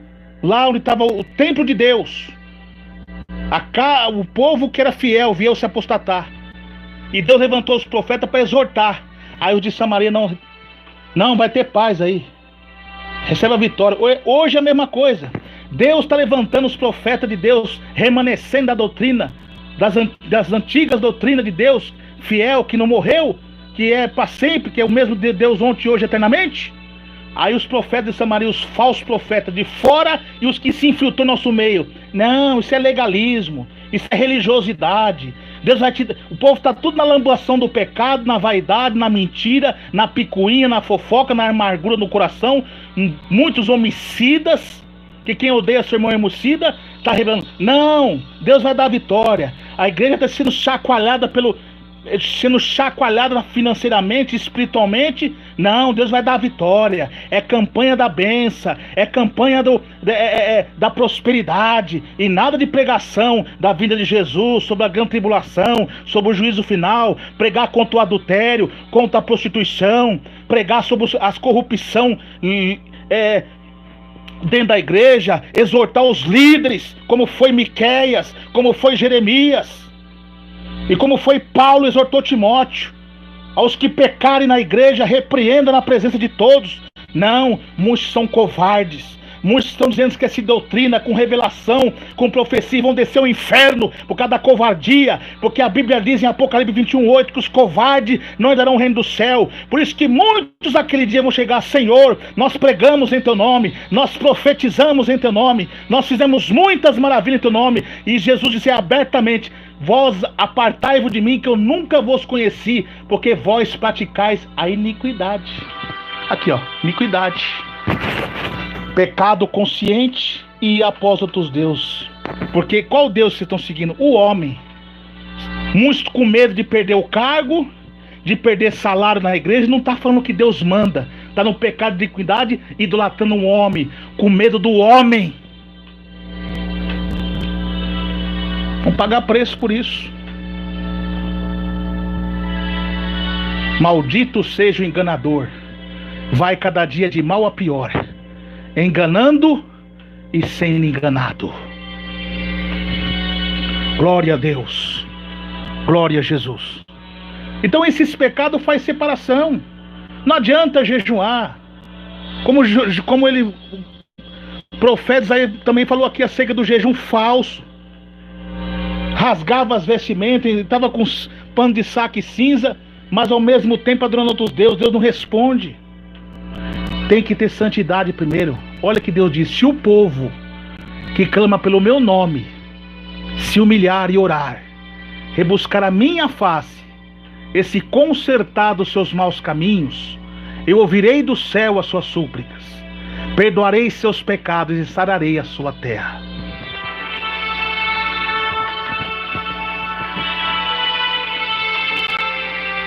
lá onde estava o templo de Deus. O povo que era fiel veio se apostatar, e Deus levantou os profetas para exortar. Aí os de Samaria, não vai ter paz aí, recebe a vitória. Hoje é a mesma coisa. Deus está levantando os profetas de Deus, remanescendo da doutrina, das antigas doutrinas de Deus, fiel, que não morreu, que é para sempre, que é o mesmo de Deus ontem, hoje, eternamente. Aí os profetas de Samaria, os falsos profetas de fora e os que se infiltrou no nosso meio. Não, isso é legalismo, isso é religiosidade. Deus vai o povo está tudo na lambação do pecado, na vaidade, na mentira, na picuinha, na fofoca, na amargura no coração. Muitos homicidas, que quem odeia seu irmão é homicida, está revelando. Não, Deus vai dar a vitória. A igreja está sendo chacoalhada financeiramente, espiritualmente. Não, Deus vai dar a vitória. É campanha da bênção, é campanha da prosperidade, e nada de pregação da vinda de Jesus, sobre a grande tribulação, sobre o juízo final, pregar contra o adultério, contra a prostituição, pregar sobre as corrupção dentro da igreja, exortar os líderes, como foi Miqueias, como foi Jeremias, e como foi Paulo exortou Timóteo. Aos que pecarem na igreja, repreenda na presença de todos. Não, muitos são covardes. Muitos estão dizendo que essa doutrina, com revelação, com profecia, vão descer ao inferno por causa da covardia. Porque a Bíblia diz em Apocalipse 21:8 que os covardes não herdarão o reino do céu. Por isso que muitos aquele dia vão chegar: Senhor, nós pregamos em Teu nome, nós profetizamos em Teu nome, nós fizemos muitas maravilhas em Teu nome. E Jesus disse abertamente: vós apartai-vos de mim, que eu nunca vos conheci, porque vós praticais a iniquidade. Aqui ó, iniquidade. Pecado consciente e ir após outros deuses. Porque qual Deus vocês estão seguindo? O homem. Muitos com medo de perder o cargo, de perder salário na igreja, não está falando que Deus manda. Está no pecado de iniquidade, idolatrando um homem, com medo do homem. Vão pagar preço por isso. Maldito seja o enganador, vai cada dia de mal a pior, enganando e sendo enganado. Glória a Deus, glória a Jesus. Então esses pecados faz separação. Não adianta jejuar, como ele, profetas aí também falou aqui acerca do jejum falso. Rasgava as vestimentas, estava com pano de saco e cinza, mas ao mesmo tempo adorando outros deuses. Deus não responde. Tem que ter santidade primeiro. Olha que Deus diz: se o povo que clama pelo meu nome se humilhar e orar, rebuscar a minha face, e se consertar dos seus maus caminhos, eu ouvirei do céu as suas súplicas, perdoarei seus pecados e sararei a sua terra.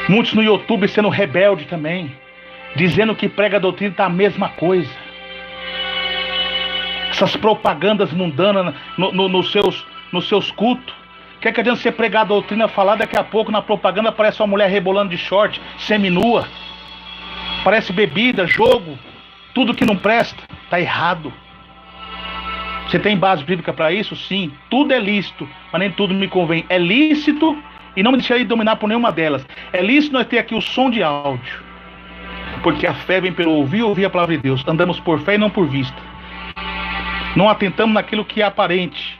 Muitos no YouTube sendo rebelde também, dizendo que prega a doutrina está a mesma coisa. Essas propagandas mundanas nos seus cultos. Que adianta você pregar a doutrina, falar, daqui a pouco na propaganda aparece uma mulher rebolando de short, seminua. Parece bebida, jogo, tudo que não presta. Está errado. Você tem base bíblica para isso? Sim, tudo é lícito, mas nem tudo me convém. É lícito e não me deixarei dominar por nenhuma delas. É lícito nós ter aqui o som de áudio, porque a fé vem pelo ouvir e ouvir a palavra de Deus. Andamos por fé e não por vista. Não atentamos naquilo que é aparente,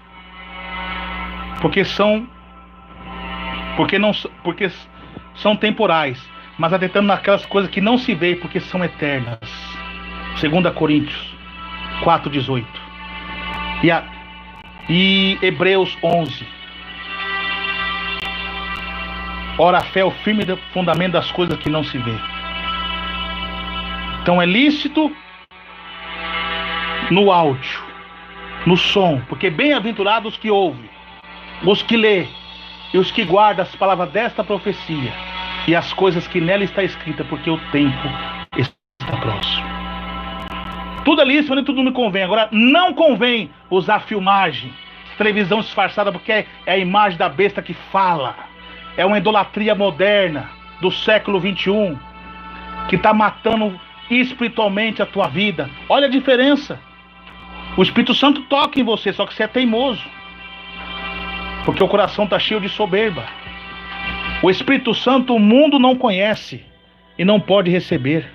porque são temporais, mas atentamos naquelas coisas que não se vê, porque são eternas. 2 Coríntios 4:18 e Hebreus 11. Ora, a fé é o firme fundamento das coisas que não se vê. Então é lícito no áudio, no som, porque bem-aventurados os que ouvem, os que lê e os que guardam as palavras desta profecia e as coisas que nela está escrita, porque o tempo está próximo. Tudo é lícito, mas nem tudo me convém. Agora, não convém usar filmagem, televisão disfarçada, porque é a imagem da besta que fala. É uma idolatria moderna do século 21 que está matando espiritualmente a tua vida. Olha a diferença. O Espírito Santo toca em você, só que você é teimoso, porque o coração está cheio de soberba. O Espírito Santo o mundo não conhece e não pode receber.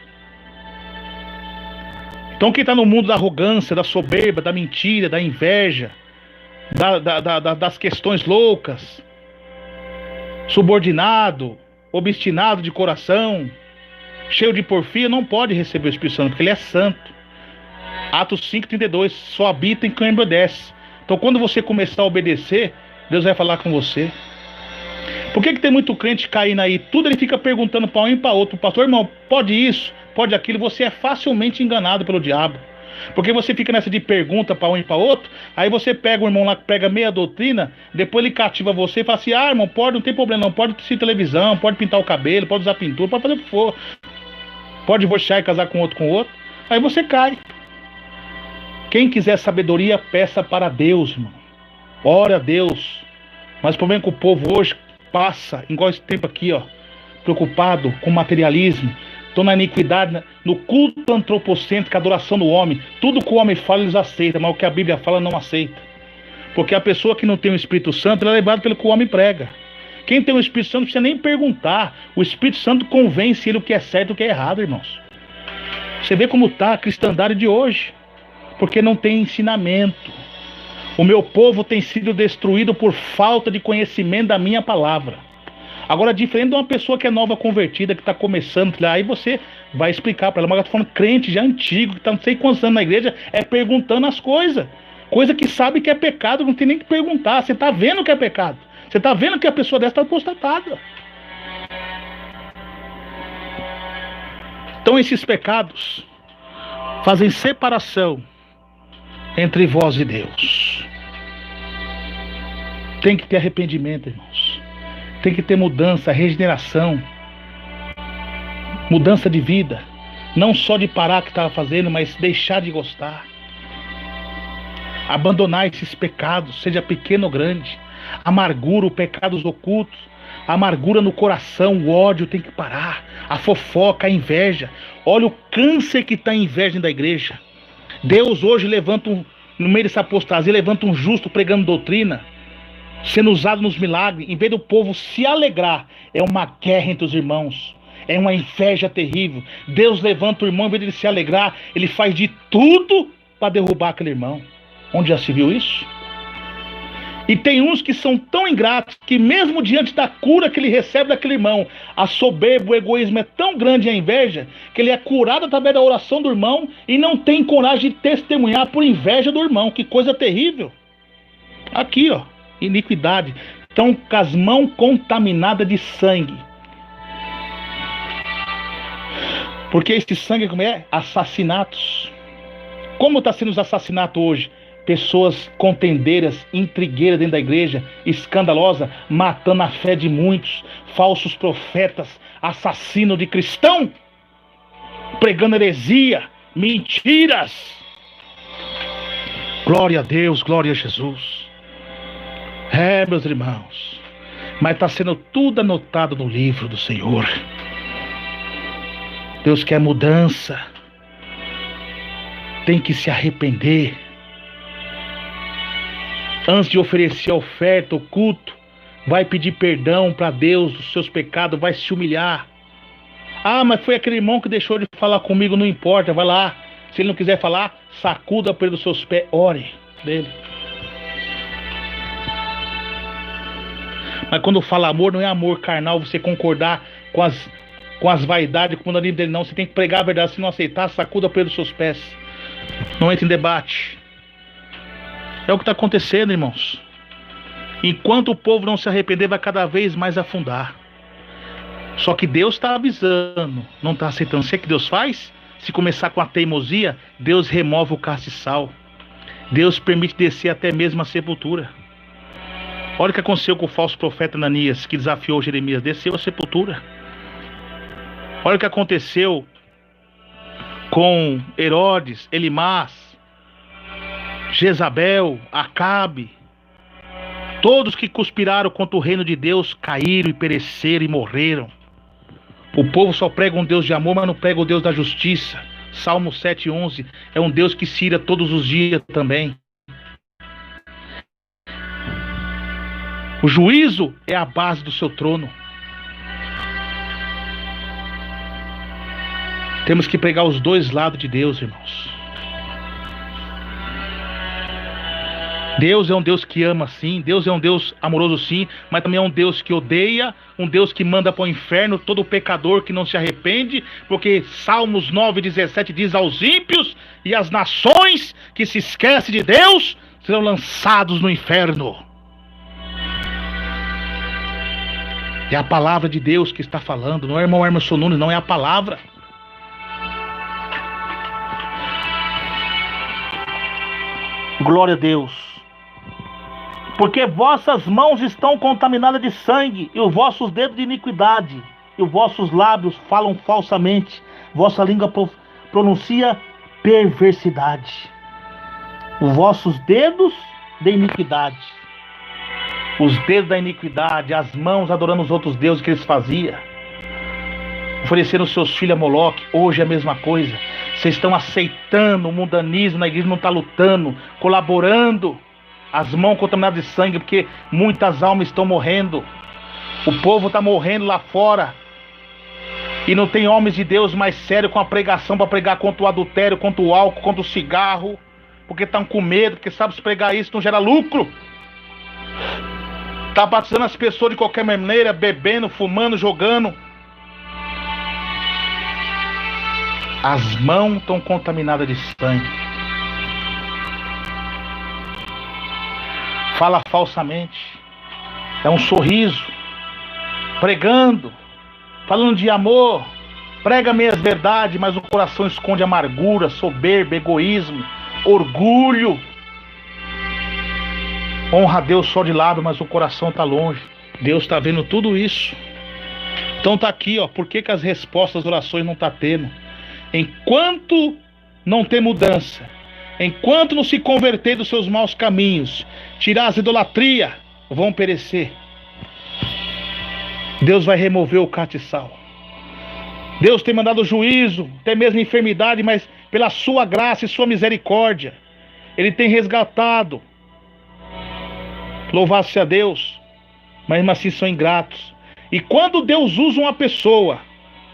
Então quem está no mundo da arrogância, da soberba, da mentira, da inveja, das questões loucas, subordinado, obstinado de coração, cheio de porfia, não pode receber o Espírito Santo, porque ele é santo. Atos 5:32, só habita em quem obedece. Então quando você começar a obedecer, Deus vai falar com você. Por que tem muito crente caindo aí? Tudo ele fica perguntando para um e para outro. Pastor, irmão, pode isso, pode aquilo. Você é facilmente enganado pelo diabo. Porque você fica nessa de pergunta para um e para outro. Aí você pega o irmão lá que prega meia doutrina, depois ele cativa você e fala assim: ah, irmão, pode, não tem problema não, pode assistir televisão, pode pintar o cabelo, pode usar pintura, pode fazer o que for, pode divorciar e casar com outro. Aí você cai. Quem quiser sabedoria, peça para Deus, irmão. Ora a Deus. Mas o problema é que o povo hoje passa, igual esse tempo aqui, ó, preocupado com materialismo, estão na iniquidade, no culto antropocêntrico, a adoração do homem. Tudo que o homem fala, eles aceitam, mas o que a Bíblia fala, não aceita. Porque a pessoa que não tem o Espírito Santo, ela é levada pelo que o homem prega. Quem tem o Espírito Santo não precisa nem perguntar. O Espírito Santo convence ele o que é certo e o que é errado, irmãos. Você vê como está a cristandade de hoje. Porque não tem ensinamento. O meu povo tem sido destruído por falta de conhecimento da minha palavra. Agora, diferente de uma pessoa que é nova convertida, que está começando, aí você vai explicar para ela. Mas eu estou falando crente já antigo, que está não sei quantos anos na igreja, é perguntando as coisas. Coisa que sabe que é pecado, não tem nem que perguntar. Você está vendo que é pecado. Você está vendo que a pessoa dessa está apostatada. Então esses pecados fazem separação entre vós e Deus. Tem que ter arrependimento, irmãos. Tem que ter mudança, regeneração. Mudança de vida. Não só de parar o que estava fazendo, mas deixar de gostar. Abandonar esses pecados, seja pequeno ou grande. Amargura, pecados ocultos. Amargura no coração, o ódio tem que parar. A fofoca, a inveja. Olha o câncer que está a inveja da igreja. Deus hoje levanta no meio dessa apostasia, levanta um justo pregando doutrina, sendo usado nos milagres. Em vez do povo se alegrar, é uma guerra entre os irmãos. É uma inveja terrível. Deus levanta o irmão, em vez de ele se alegrar, ele faz de tudo para derrubar aquele irmão. Onde já se viu isso? E tem uns que são tão ingratos que mesmo diante da cura que ele recebe daquele irmão, a soberba, o egoísmo é tão grande e a inveja, que ele é curado através da oração do irmão e não tem coragem de testemunhar por inveja do irmão. Que coisa terrível. Aqui, ó, iniquidade. Estão com as mãos contaminadas de sangue. Porque esse sangue, como é? Assassinatos. Como está sendo os assassinatos hoje? Pessoas contendeiras, intrigueiras dentro da igreja, escandalosa, matando a fé de muitos, falsos profetas, assassino de cristão, pregando heresia, mentiras. Glória a Deus, glória a Jesus. Meus irmãos, mas está sendo tudo anotado no livro do Senhor. Deus quer mudança, tem que se arrepender. Antes de oferecer a oferta, o culto, vai pedir perdão para Deus dos seus pecados, vai se humilhar. Ah, mas foi aquele irmão que deixou de falar comigo, não importa, vai lá. Se ele não quiser falar, sacuda pelos seus pés, ore dele. Mas quando fala amor, não é amor carnal, você concordar com as vaidades, com o mandamento dele, não. Você tem que pregar a verdade, se não aceitar, sacuda pelos seus pés. Não entre em debate. É o que está acontecendo, irmãos. Enquanto o povo não se arrepender, vai cada vez mais afundar. Só que Deus está avisando, não está aceitando. O que Deus faz? Se começar com a teimosia, Deus remove o castiçal. Deus permite descer até mesmo a sepultura. Olha o que aconteceu com o falso profeta Ananias, que desafiou Jeremias, desceu a sepultura. Olha o que aconteceu com Herodes, Elimás, Jezabel, Acabe. Todos que conspiraram contra o reino de Deus caíram e pereceram e morreram. O povo só prega um Deus de amor, mas não prega o Deus da justiça. Salmo 7:11 é um Deus que se ira todos os dias também. O juízo é a base do seu trono. Temos que pregar os dois lados de Deus, irmãos. Deus é um Deus que ama sim, Deus é um Deus amoroso sim, mas também é um Deus que odeia, um Deus que manda para o inferno todo pecador que não se arrepende, porque Salmos 9:17 diz: aos ímpios e às nações que se esquecem de Deus serão lançados no inferno. É a palavra de Deus que está falando, não é o irmão Emerson Nunes, não, é a palavra. Glória a Deus. Porque vossas mãos estão contaminadas de sangue, e os vossos dedos de iniquidade, e os vossos lábios falam falsamente, vossa língua pronuncia perversidade. Os vossos dedos de iniquidade, os dedos da iniquidade, as mãos adorando os outros deuses que eles faziam. ofereceram seus filhos a Moloque. Hoje é a mesma coisa. Vocês estão aceitando o mundanismo, na igreja não está lutando, colaborando, as mãos contaminadas de sangue, porque muitas almas estão morrendo. O povo está morrendo lá fora. E não tem homens de Deus mais sérios com a pregação para pregar contra o adultério, contra o álcool, contra o cigarro, porque estão com medo, porque sabem se pregar isso não gera lucro. Está batizando as pessoas de qualquer maneira, bebendo, fumando, jogando. As mãos estão contaminadas de sangue. Fala falsamente. É um sorriso. Pregando. Falando de amor. Prega meias verdades, mas o coração esconde amargura, soberba, egoísmo, orgulho. Honra a Deus só de lado, mas o coração está longe. Deus está vendo tudo isso. Então tá aqui, ó. Por que as respostas às orações não tá tendo? Enquanto não ter mudança, enquanto não se converter dos seus maus caminhos, tirar as idolatrias, vão perecer. Deus vai remover o castiçal. Deus tem mandado juízo, até mesmo enfermidade, mas pela sua graça e sua misericórdia, Ele tem resgatado. Louvado seja Deus. Mas mesmo assim são ingratos. E quando Deus usa uma pessoa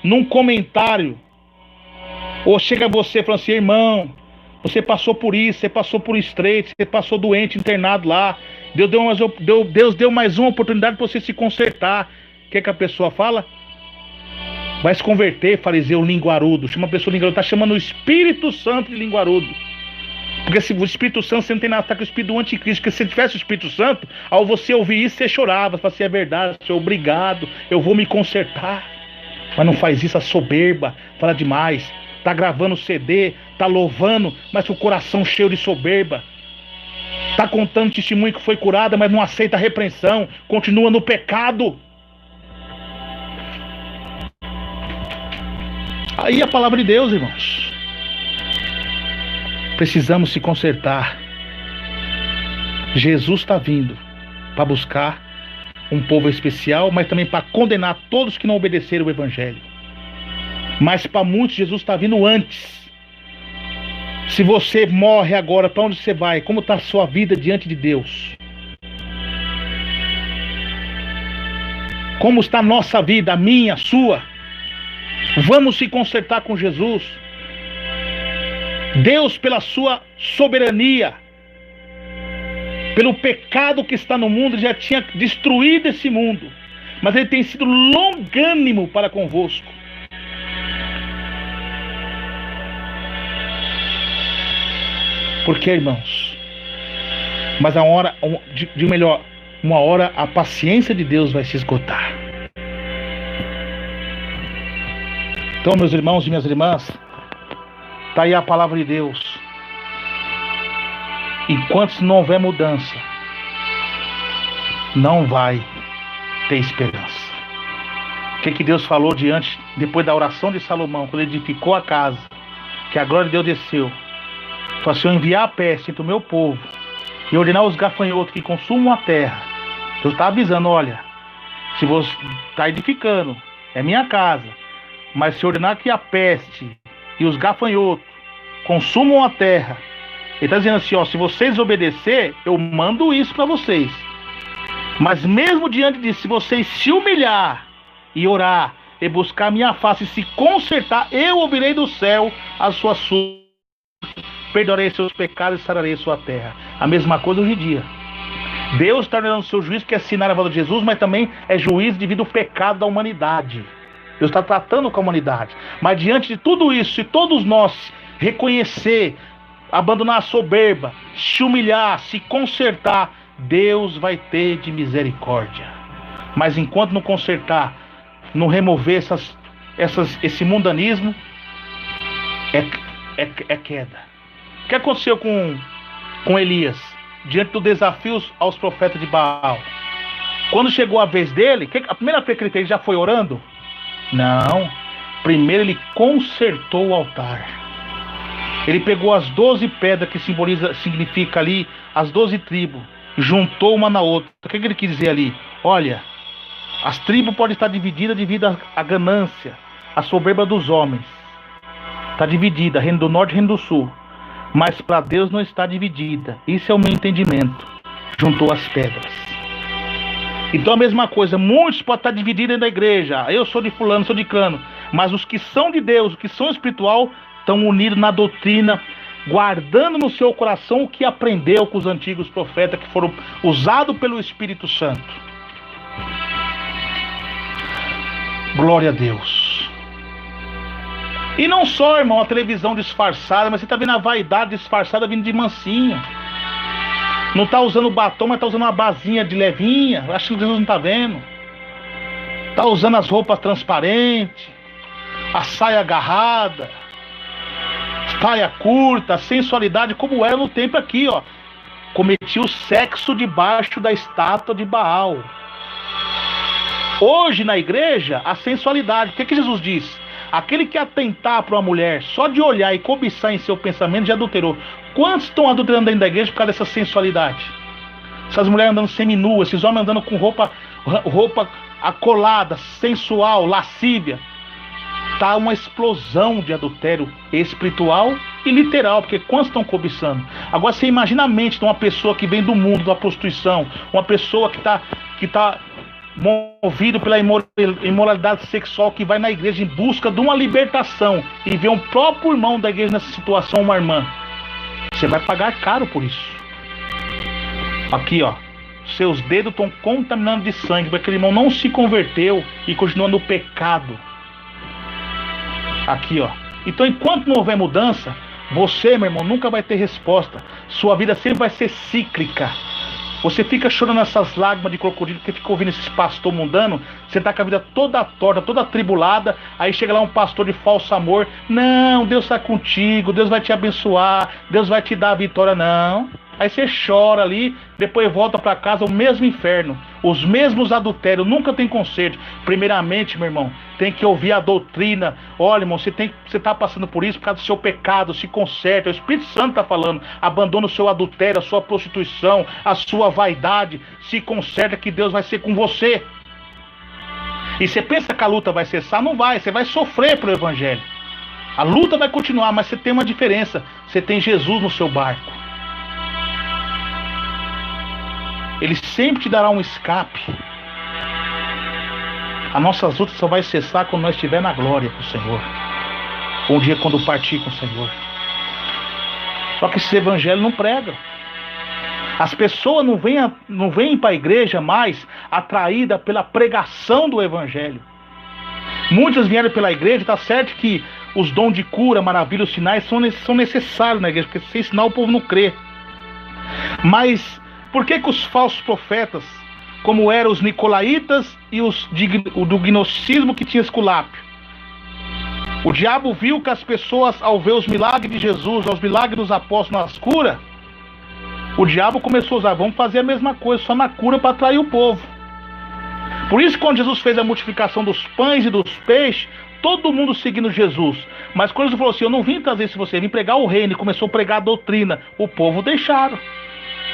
num comentário, ou chega a você falando assim: irmão, você passou por isso, você passou por estreito, você passou doente, internado lá, Deus deu mais uma oportunidade para você se consertar. O que é que a pessoa fala? Vai se converter, fariseu linguarudo. Chama a pessoa linguarudo, está chamando o Espírito Santo de linguarudo. Porque se o Espírito Santo, você não tem nada, está com o Espírito do anticristo. Porque se tivesse o Espírito Santo, ao você ouvir isso, você chorava. Você fala assim: é verdade, Senhor, obrigado, eu vou me consertar. Mas não faz isso, a soberba, fala demais. Está gravando CD, está louvando, mas com o coração cheio de soberba. Está contando testemunho que foi curada, mas não aceita a repreensão. Continua no pecado. Aí a palavra de Deus, irmãos. Precisamos se consertar. Jesus está vindo para buscar um povo especial, mas também para condenar todos que não obedeceram o Evangelho. Mas para muitos Jesus está vindo antes. Se você morre agora, para onde você vai? Como está a sua vida diante de Deus? Como está a nossa vida, a minha, a sua? Vamos se consertar com Jesus. Deus, pela sua soberania, pelo pecado que está no mundo, já tinha destruído esse mundo, mas Ele tem sido longânimo para convosco. Porque, irmãos, mas uma hora a paciência de Deus vai se esgotar. Então, meus irmãos e minhas irmãs, está aí a palavra de Deus. Enquanto não houver mudança, não vai ter esperança. O que Deus falou depois da oração de Salomão, quando ele edificou a casa, que a glória de Deus desceu? Falou assim: eu enviar a peste entre o meu povo e ordenar os gafanhotos que consumam a terra. Deus está avisando: olha, se você está edificando, é minha casa, mas se ordenar que a peste e os gafanhotos consumam a terra, Ele está dizendo assim: ó, se vocês obedecer, eu mando isso para vocês. Mas mesmo diante disso, se vocês se humilhar e orar e buscar a minha face e se consertar, eu ouvirei do céu as suas súplicas, perdoarei seus pecados e sararei sua terra. A mesma coisa hoje em dia. Deus está ordenando o seu juízo, que é assinar a volta de Jesus, mas também é juízo devido ao pecado da humanidade. Deus está tratando com a humanidade. Mas diante de tudo isso, se todos nós reconhecer, abandonar a soberba, se humilhar, se consertar, Deus vai ter de misericórdia. Mas enquanto não consertar, não remover esse mundanismo, é queda. O que aconteceu com Elias diante dos desafios aos profetas de Baal? Quando chegou a vez dele, a primeira coisa que ele fez, já foi orando? Não. Primeiro ele consertou o altar. Ele pegou as 12 pedras que significa ali as 12 tribos, juntou uma na outra. O que ele quis dizer ali? Olha, as tribos podem estar divididas devido à ganância, A soberba dos homens está dividida, reino do norte e reino do sul. Mas para Deus não está dividida. Isso é o meu entendimento. Juntou as pedras. Então a mesma coisa, muitos podem estar divididos dentro da igreja. Eu sou de fulano, sou de cano. Mas os que são de Deus, os que são espiritual, estão unidos na doutrina, guardando no seu coração o que aprendeu com os antigos profetas que foram usados pelo Espírito Santo. Glória a Deus. E não só, irmão, a televisão disfarçada, mas você está vendo a vaidade disfarçada vindo de mansinho. Não está usando batom, mas está usando uma basinha de levinha. Acho que Jesus não está vendo. Está usando as roupas transparentes, a saia agarrada, saia curta, a sensualidade, como era no tempo aqui, ó. Cometia o sexo debaixo da estátua de Baal. Hoje na igreja, a sensualidade. O que Jesus diz? Aquele que atentar para uma mulher só de olhar e cobiçar em seu pensamento já adulterou. Quantos estão adulterando dentro da igreja por causa dessa sensualidade? Essas mulheres andando seminuas, esses homens andando com roupa acolada, sensual, lascívia. Está uma explosão de adultério espiritual e literal, porque quantos estão cobiçando? Agora você imagina a mente de uma pessoa que vem do mundo da prostituição, uma pessoa que está movido pela imoralidade sexual, que vai na igreja em busca de uma libertação e vê um próprio irmão da igreja nessa situação, uma irmã. Você vai pagar caro por isso. Aqui, ó, seus dedos estão contaminando de sangue, porque aquele irmão não se converteu e continua no pecado. Aqui, ó. Então, enquanto não houver mudança, você, meu irmão, nunca vai ter resposta. Sua vida sempre vai ser cíclica. Você fica chorando essas lágrimas de crocodilo, porque fica ouvindo esses pastor mundano. Você tá com a vida toda torta, toda atribulada. Aí chega lá um pastor de falso amor. Não, Deus está contigo, Deus vai te abençoar, Deus vai te dar a vitória. Não. Aí você chora ali, depois volta para casa, o mesmo inferno, os mesmos adultérios, nunca tem conserto. Primeiramente, meu irmão, tem que ouvir a doutrina. Olha, irmão, você está passando por isso por causa do seu pecado, se conserta. O Espírito Santo está falando, abandona o seu adultério, a sua prostituição, a sua vaidade, se conserta que Deus vai ser com você. E você pensa que a luta vai cessar? Não vai, você vai sofrer pelo Evangelho. A luta vai continuar, mas você tem uma diferença, você tem Jesus no seu barco. Ele sempre te dará um escape. A nossa luta só vai cessar quando nós estivermos na glória com o Senhor. Um dia quando partir com o Senhor. Só que esse evangelho não prega. As pessoas não vêm para a igreja mais atraídas pela pregação do evangelho. Muitas vieram pela igreja, está certo que os dons de cura, maravilhas, sinais são necessários na igreja, porque sem sinal o povo não crê. Mas por que os falsos profetas, como eram os nicolaítas e o do gnosticismo que tinha Esculápio, o diabo viu que as pessoas, ao ver os milagres de Jesus, os milagres dos apóstolos nas curas, o diabo começou a usar, vamos fazer a mesma coisa, só na cura para atrair o povo. Por isso, quando Jesus fez a multiplicação dos pães e dos peixes, todo mundo seguindo Jesus. Mas quando Jesus falou assim, eu não vim trazer isso você, eu vim pregar o reino, e começou a pregar a doutrina, o povo deixaram.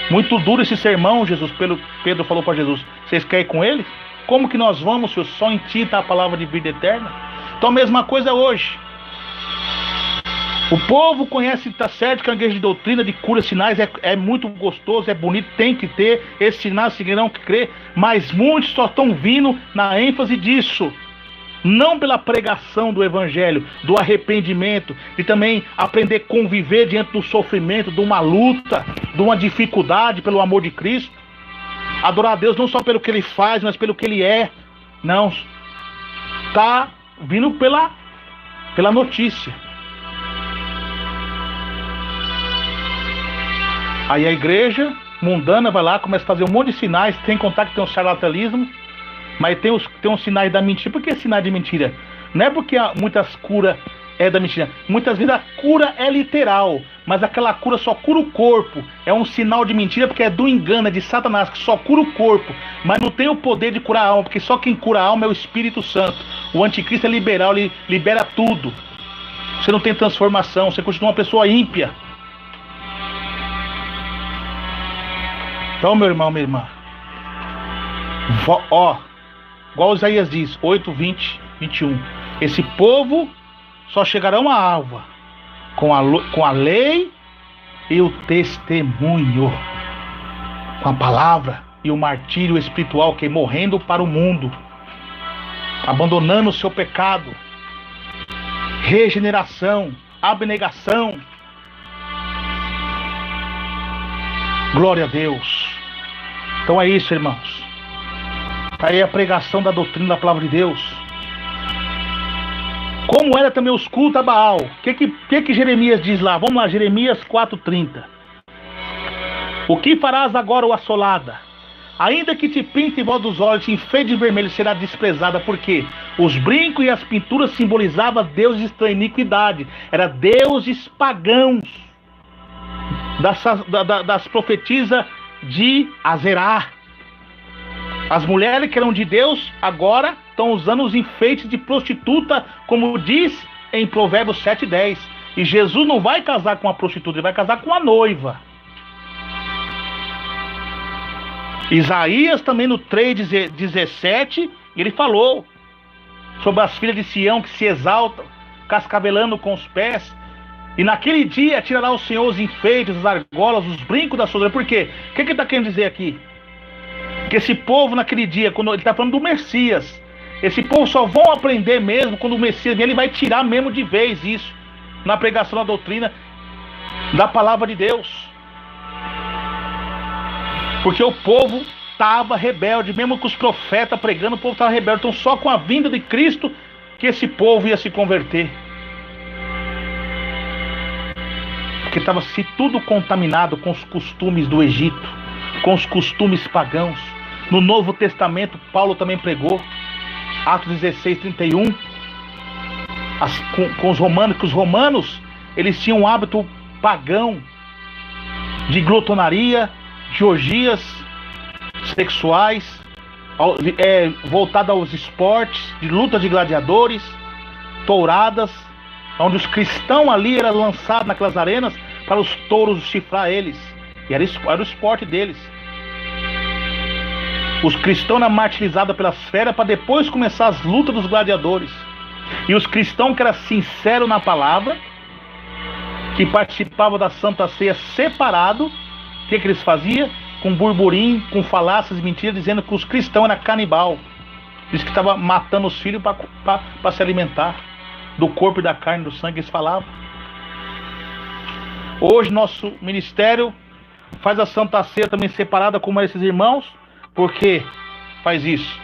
Muito duro esse sermão, Pedro falou para Jesus, vocês querem ir com ele? Como que nós vamos, Senhor? Só em ti está a palavra de vida eterna. Então a mesma coisa hoje. O povo conhece, está certo que a igreja de doutrina, de cura, sinais, é muito gostoso, é bonito, tem que ter, esses sinais seguirão que crer, mas muitos só estão vindo na ênfase disso. Não pela pregação do evangelho, do arrependimento, e também aprender a conviver diante do sofrimento, de uma luta, de uma dificuldade, pelo amor de Cristo. Adorar a Deus não só pelo que Ele faz, mas pelo que Ele é. Não. Está vindo pela notícia. Aí a igreja mundana vai lá, começa a fazer um monte de sinais, tem contato que tem um charlatanismo. Mas tem uns sinais da mentira. Por que sinais de mentira? Não é porque muitas curas é da mentira. Muitas vezes a cura é literal, mas aquela cura só cura o corpo. É um sinal de mentira porque é do engano, é de Satanás, que só cura o corpo. Mas não tem o poder de curar a alma, porque só quem cura a alma é o Espírito Santo. O anticristo é liberal, ele libera tudo. Você não tem transformação, você continua uma pessoa ímpia. Então, meu irmão, minha irmã, igual Isaías diz, 8, 20, 21. Esse povo só chegarão à alva com a lei e o testemunho, com a palavra e o martírio espiritual, que morrendo para o mundo, abandonando o seu pecado, regeneração, abnegação. Glória a Deus. Então é isso, irmãos. Está aí a pregação da doutrina da palavra de Deus. Como era também os cultos a Baal. O que Jeremias diz lá? Vamos lá, Jeremias 4:30. O que farás agora, ó assolada? Ainda que te pinte em volta dos olhos, te enfeite de vermelho, será desprezada, porque os brincos e as pinturas simbolizavam deuses da iniquidade. Era deuses pagãos das profetisas de Azerá. As mulheres que eram de Deus agora estão usando os enfeites de prostituta, como diz em Provérbios 7:10. E Jesus não vai casar com a prostituta, ele vai casar com a noiva. Isaías também no 3:17, ele falou sobre as filhas de Sião que se exaltam, cascavelando com os pés. E naquele dia tirará o Senhor os enfeites, as argolas, os brincos da sua. Por quê? O que ele está querendo dizer aqui? Que esse povo naquele dia, quando ele está falando do Messias, esse povo só vão aprender mesmo quando o Messias vier, ele vai tirar mesmo de vez isso, na pregação da doutrina da palavra de Deus. Porque o povo estava rebelde, mesmo com os profetas pregando, o povo estava rebelde. Então só com a vinda de Cristo que esse povo ia se converter. Porque estava se tudo contaminado com os costumes do Egito, com os costumes pagãos. No Novo Testamento, Paulo também pregou, Atos 16:31, com os romanos, que os romanos, eles tinham um hábito pagão de glutonaria, de orgias sexuais, voltado aos esportes, de luta de gladiadores, touradas, onde os cristãos ali eram lançados naquelas arenas para os touros chifrar eles. E era o esporte deles. Os cristãos eram martirizados pelas feras para depois começar as lutas dos gladiadores. E os cristãos que eram sinceros na palavra, que participavam da Santa Ceia separado, o que eles faziam? Com burburinho, com falácias e mentiras, dizendo que os cristãos eram canibal. Diz que estava matando os filhos para se alimentar do corpo e da carne, do sangue, eles falavam. Hoje nosso ministério faz a Santa Ceia também separada como esses irmãos. Por que faz isso?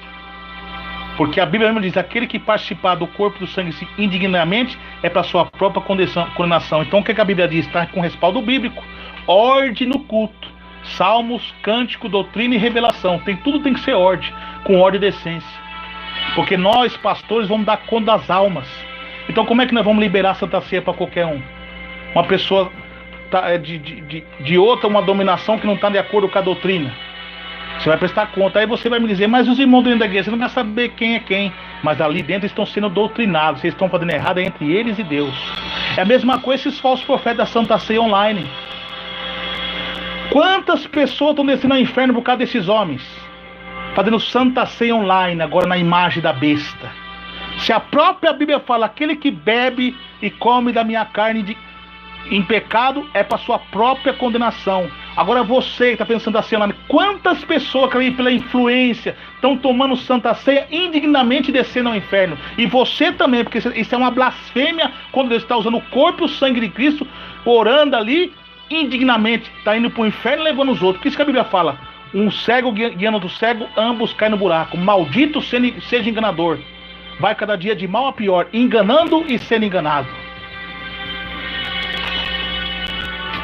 Porque a Bíblia mesmo diz: aquele que participar do corpo e do sangue indignamente é para sua própria condenação. Então o que a Bíblia diz? Está com respaldo bíblico. Ordem no culto, salmos, cântico, doutrina e revelação. Tudo tem que ser ordem, com ordem e decência. Porque nós, pastores, vamos dar conta das almas. Então como é que nós vamos liberar a Santa Ceia para qualquer um? Uma pessoa de outra, uma dominação que não está de acordo com a doutrina. Você vai prestar conta. Aí você vai me dizer: mas os irmãos dentro da igreja, você não vai saber quem é quem. Mas ali dentro estão sendo doutrinados. Vocês estão fazendo errado entre eles e Deus. É a mesma coisa esses falsos profetas da Santa Ceia online. Quantas pessoas estão descendo ao inferno por causa desses homens? Fazendo Santa Ceia online, agora na imagem da besta. Se a própria Bíblia fala: aquele que bebe e come da minha carne em pecado é para sua própria condenação. Agora você que está pensando assim, quantas pessoas que pela influência estão tomando Santa Ceia indignamente descendo ao inferno? E você também, porque isso é uma blasfêmia quando Deus está usando o corpo e o sangue de Cristo, orando ali indignamente, está indo para o inferno e levando os outros. Por isso que a Bíblia fala: um cego guiando outro cego, ambos caem no buraco. Maldito seja enganador. Vai cada dia de mal a pior, enganando e sendo enganado.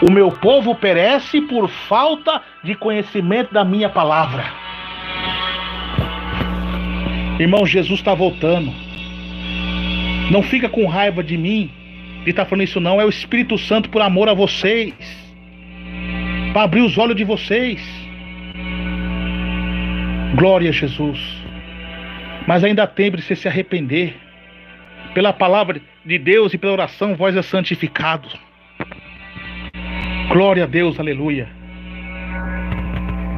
O meu povo perece por falta de conhecimento da minha palavra. Irmão, Jesus está voltando. Não fica com raiva de mim de estar falando isso não. É o Espírito Santo por amor a vocês, para abrir os olhos de vocês. Glória a Jesus. Mas ainda há tempo de você se arrepender. Pela palavra de Deus e pela oração vós é santificado. Glória a Deus, aleluia.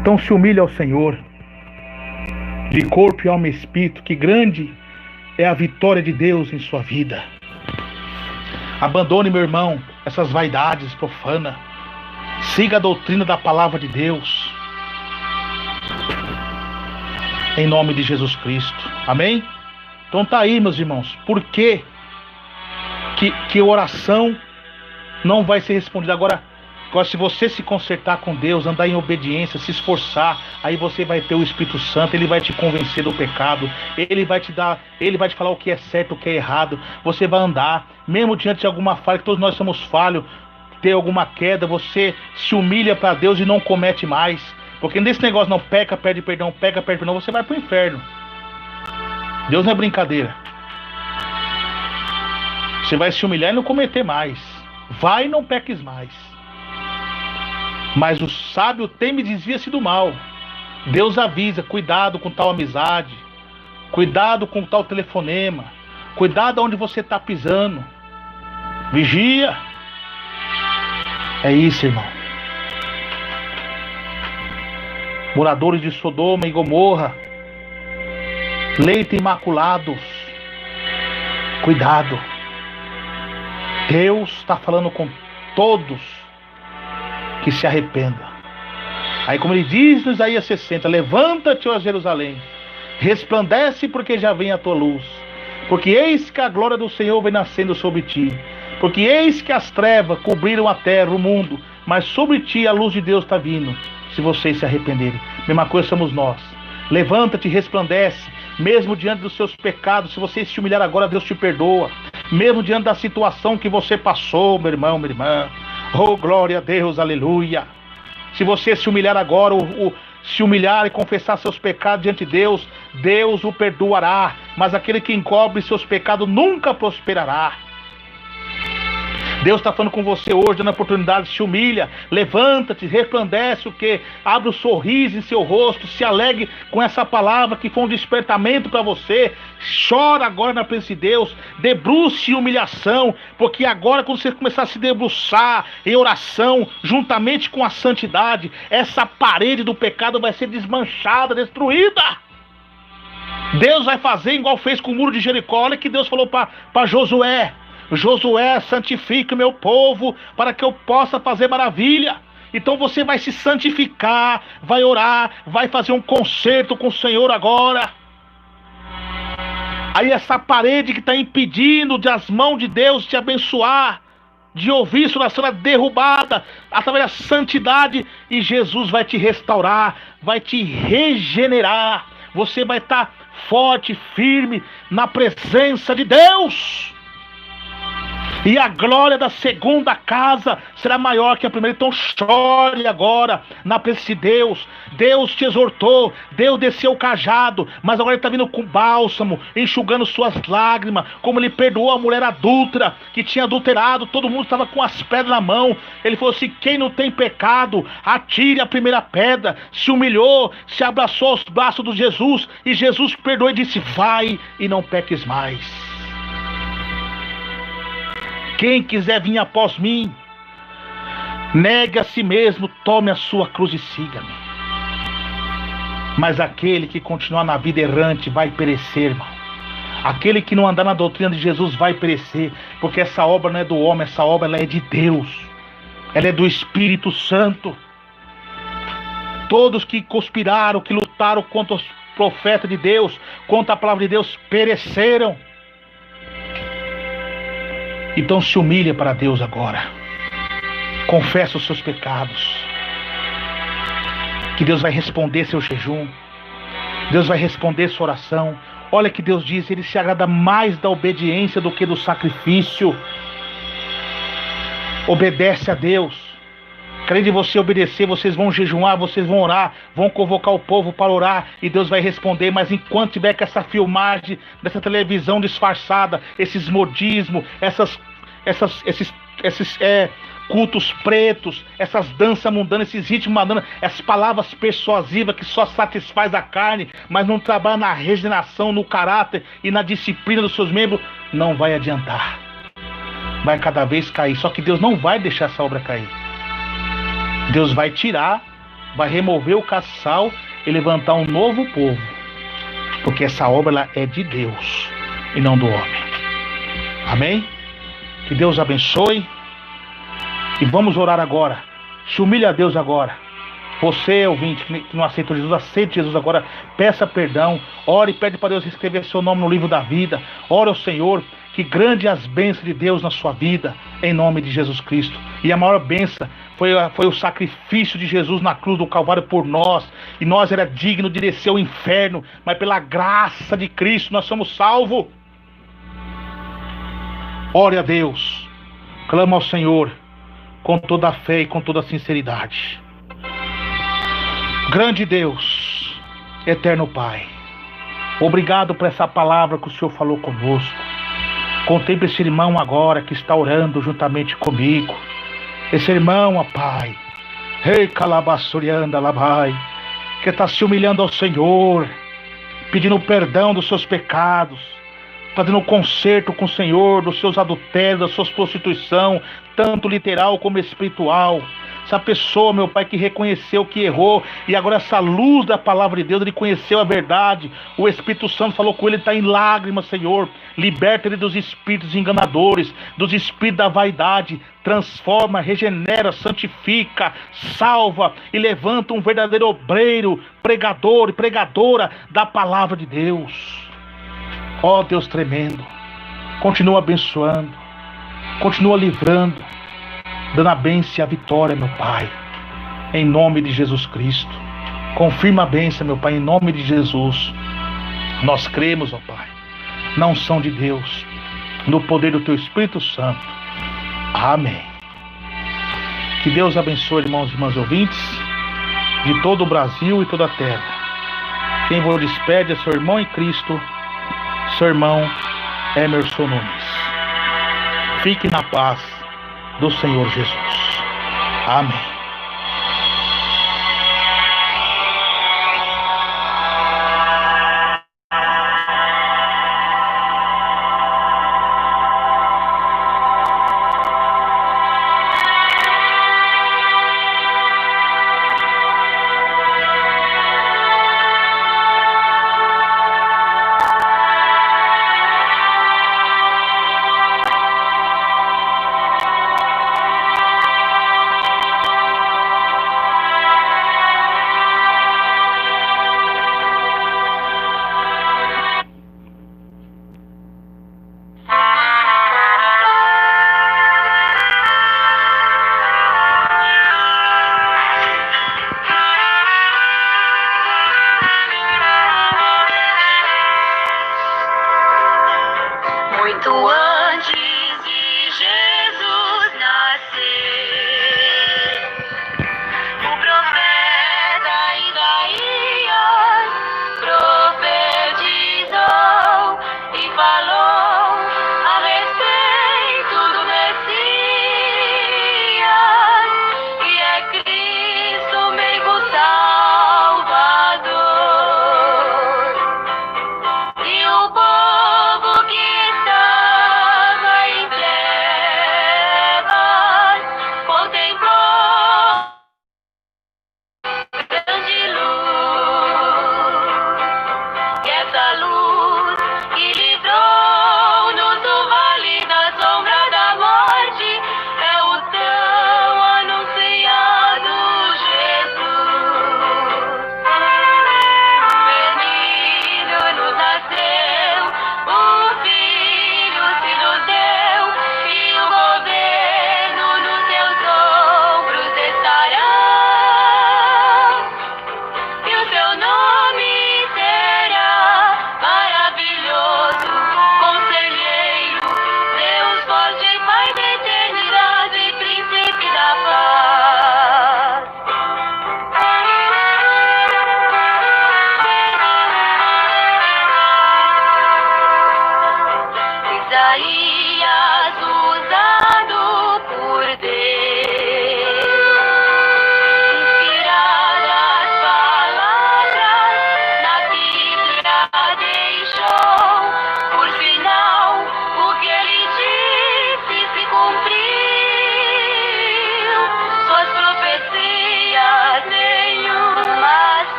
Então se humilhe ao Senhor, de corpo e alma e espírito, que grande é a vitória de Deus em sua vida. Abandone, meu irmão, essas vaidades profanas. Siga a doutrina da palavra de Deus. Em nome de Jesus Cristo. Amém? Então tá aí, meus irmãos. Por que oração não vai ser respondida? Agora, se você se consertar com Deus, andar em obediência, se esforçar, aí você vai ter o Espírito Santo. Ele vai te convencer do pecado. Ele vai te falar o que é certo, o que é errado. Você vai andar, mesmo diante de alguma falha, que todos nós somos falhos, ter alguma queda, você se humilha para Deus e não comete mais. Porque nesse negócio não peca, pede perdão, peca, pede perdão, você vai para o inferno. Deus não é brincadeira. Você vai se humilhar e não cometer mais. Vai e não peques mais. Mas o sábio teme e desvia-se do mal. Deus avisa, cuidado com tal amizade, cuidado com tal telefonema, cuidado onde você está pisando. Vigia. É isso, irmão. Moradores de Sodoma e Gomorra, leito imaculados, cuidado. Deus está falando com todos que se arrependa. Aí, como ele diz no Isaías 60, levanta-te, ó Jerusalém, resplandece, porque já vem a tua luz, porque eis que a glória do Senhor vem nascendo sobre ti, porque eis que as trevas cobriram a terra, o mundo, mas sobre ti a luz de Deus está vindo, se vocês se arrependerem. Mesma coisa somos nós. Levanta-te, resplandece, mesmo diante dos seus pecados. Se você se humilhar agora, Deus te perdoa. Mesmo diante da situação que você passou, meu irmão, minha irmã, oh, glória a Deus, aleluia. Se você se humilhar agora, se humilhar e confessar seus pecados diante de Deus, Deus o perdoará. Mas aquele que encobre seus pecados nunca prosperará. Deus está falando com você hoje, dando a oportunidade, se humilha, levanta-te, resplandece o que? Abre o sorriso em seu rosto, se alegre com essa palavra que foi um despertamento para você. Chora agora na presença de Deus, debruce em humilhação, porque agora quando você começar a se debruçar em oração, juntamente com a santidade, essa parede do pecado vai ser desmanchada, destruída. Deus vai fazer igual fez com o muro de Jericó. Olha que Deus falou para Josué: Josué, santifique o meu povo para que eu possa fazer maravilha. Então você vai se santificar, vai orar, vai fazer um concerto com o Senhor agora. Aí essa parede que está impedindo as mãos de Deus te abençoar, de ouvir sua oração, é derrubada através da santidade, e Jesus vai te restaurar, vai te regenerar. Você vai estar forte, firme na presença de Deus. E a glória da segunda casa será maior que a primeira. Então chore agora na presença de Deus. Deus te exortou, Deus desceu o cajado, mas agora ele está vindo com bálsamo, enxugando suas lágrimas, como ele perdoou a mulher adúltera, que tinha adulterado, todo mundo estava com as pedras na mão. Ele falou assim: quem não tem pecado, atire a primeira pedra. Se humilhou, se abraçou aos braços de Jesus, e Jesus perdoou e disse: vai e não peques mais. Quem quiser vir após mim, negue a si mesmo, tome a sua cruz e siga-me. Mas aquele que continuar na vida errante vai perecer, irmão. Aquele que não andar na doutrina de Jesus vai perecer, porque essa obra não é do homem, essa obra ela é de Deus. Ela é do Espírito Santo. Todos que conspiraram, que lutaram contra os profetas de Deus, contra a palavra de Deus, pereceram. Então se humilha para Deus agora. Confessa os seus pecados. Que Deus vai responder seu jejum. Deus vai responder sua oração. Olha que Deus diz: Ele se agrada mais da obediência do que do sacrifício. Obedece a Deus. Além de você obedecer, vocês vão jejuar, vocês vão orar, vão convocar o povo para orar, e Deus vai responder. Mas enquanto tiver com essa filmagem dessa televisão disfarçada, esses modismos, esses cultos pretos, essas danças mundanas, esses ritmos mundanos, essas palavras persuasivas que só satisfaz a carne, mas não trabalha na regeneração, no caráter e na disciplina dos seus membros, não vai adiantar. Vai cada vez cair. Só que Deus não vai deixar essa obra cair. Deus vai tirar, vai remover o castiçal e levantar um novo povo, porque essa obra ela é de Deus. e não do homem. Amém? Que Deus abençoe. E vamos orar agora. Se humilhe a Deus agora. Você, ouvinte, que não aceita Jesus, aceite Jesus agora. Peça perdão. Ore e pede para Deus escrever seu nome no livro da vida. Ore ao Senhor. Que grande é as bênçãos de Deus na sua vida, em nome de Jesus Cristo. E a maior bênção foi o sacrifício de Jesus na cruz do Calvário por nós. E nós era digno de descer ao inferno, mas pela graça de Cristo nós somos salvos. Ore a Deus. Clama ao Senhor com toda a fé e com toda a sinceridade. Grande Deus, eterno Pai, obrigado por essa palavra que o Senhor falou conosco. Contemple esse irmão agora que está orando juntamente comigo. Esse irmão, ó Pai, Calabassurianda Labai, que está se humilhando ao Senhor, pedindo perdão dos seus pecados, fazendo conserto com o Senhor, dos seus adultérios, da sua prostituição, tanto literal como espiritual. Essa pessoa, meu Pai, que reconheceu que errou, e agora essa luz da palavra de Deus, ele conheceu a verdade. O Espírito Santo falou com ele, ele está em lágrimas, Senhor. Liberta ele dos espíritos enganadores, dos espíritos da vaidade. Transforma, regenera, santifica, salva e levanta um verdadeiro obreiro, pregador e pregadora da palavra de Deus. Ó Deus tremendo, continua abençoando, continua livrando, dando a bênção e a vitória, meu Pai, em nome de Jesus Cristo. Confirma a bênção, meu Pai, em nome de Jesus. Nós cremos, ó Pai, na unção de Deus, no poder do Teu Espírito Santo. Amém. Que Deus abençoe, irmãos e irmãs ouvintes, de todo o Brasil e toda a terra. Quem vos despede é seu irmão em Cristo, seu irmão Emerson Nunes. Fique na paz do Senhor Jesus. Amém.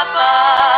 paz.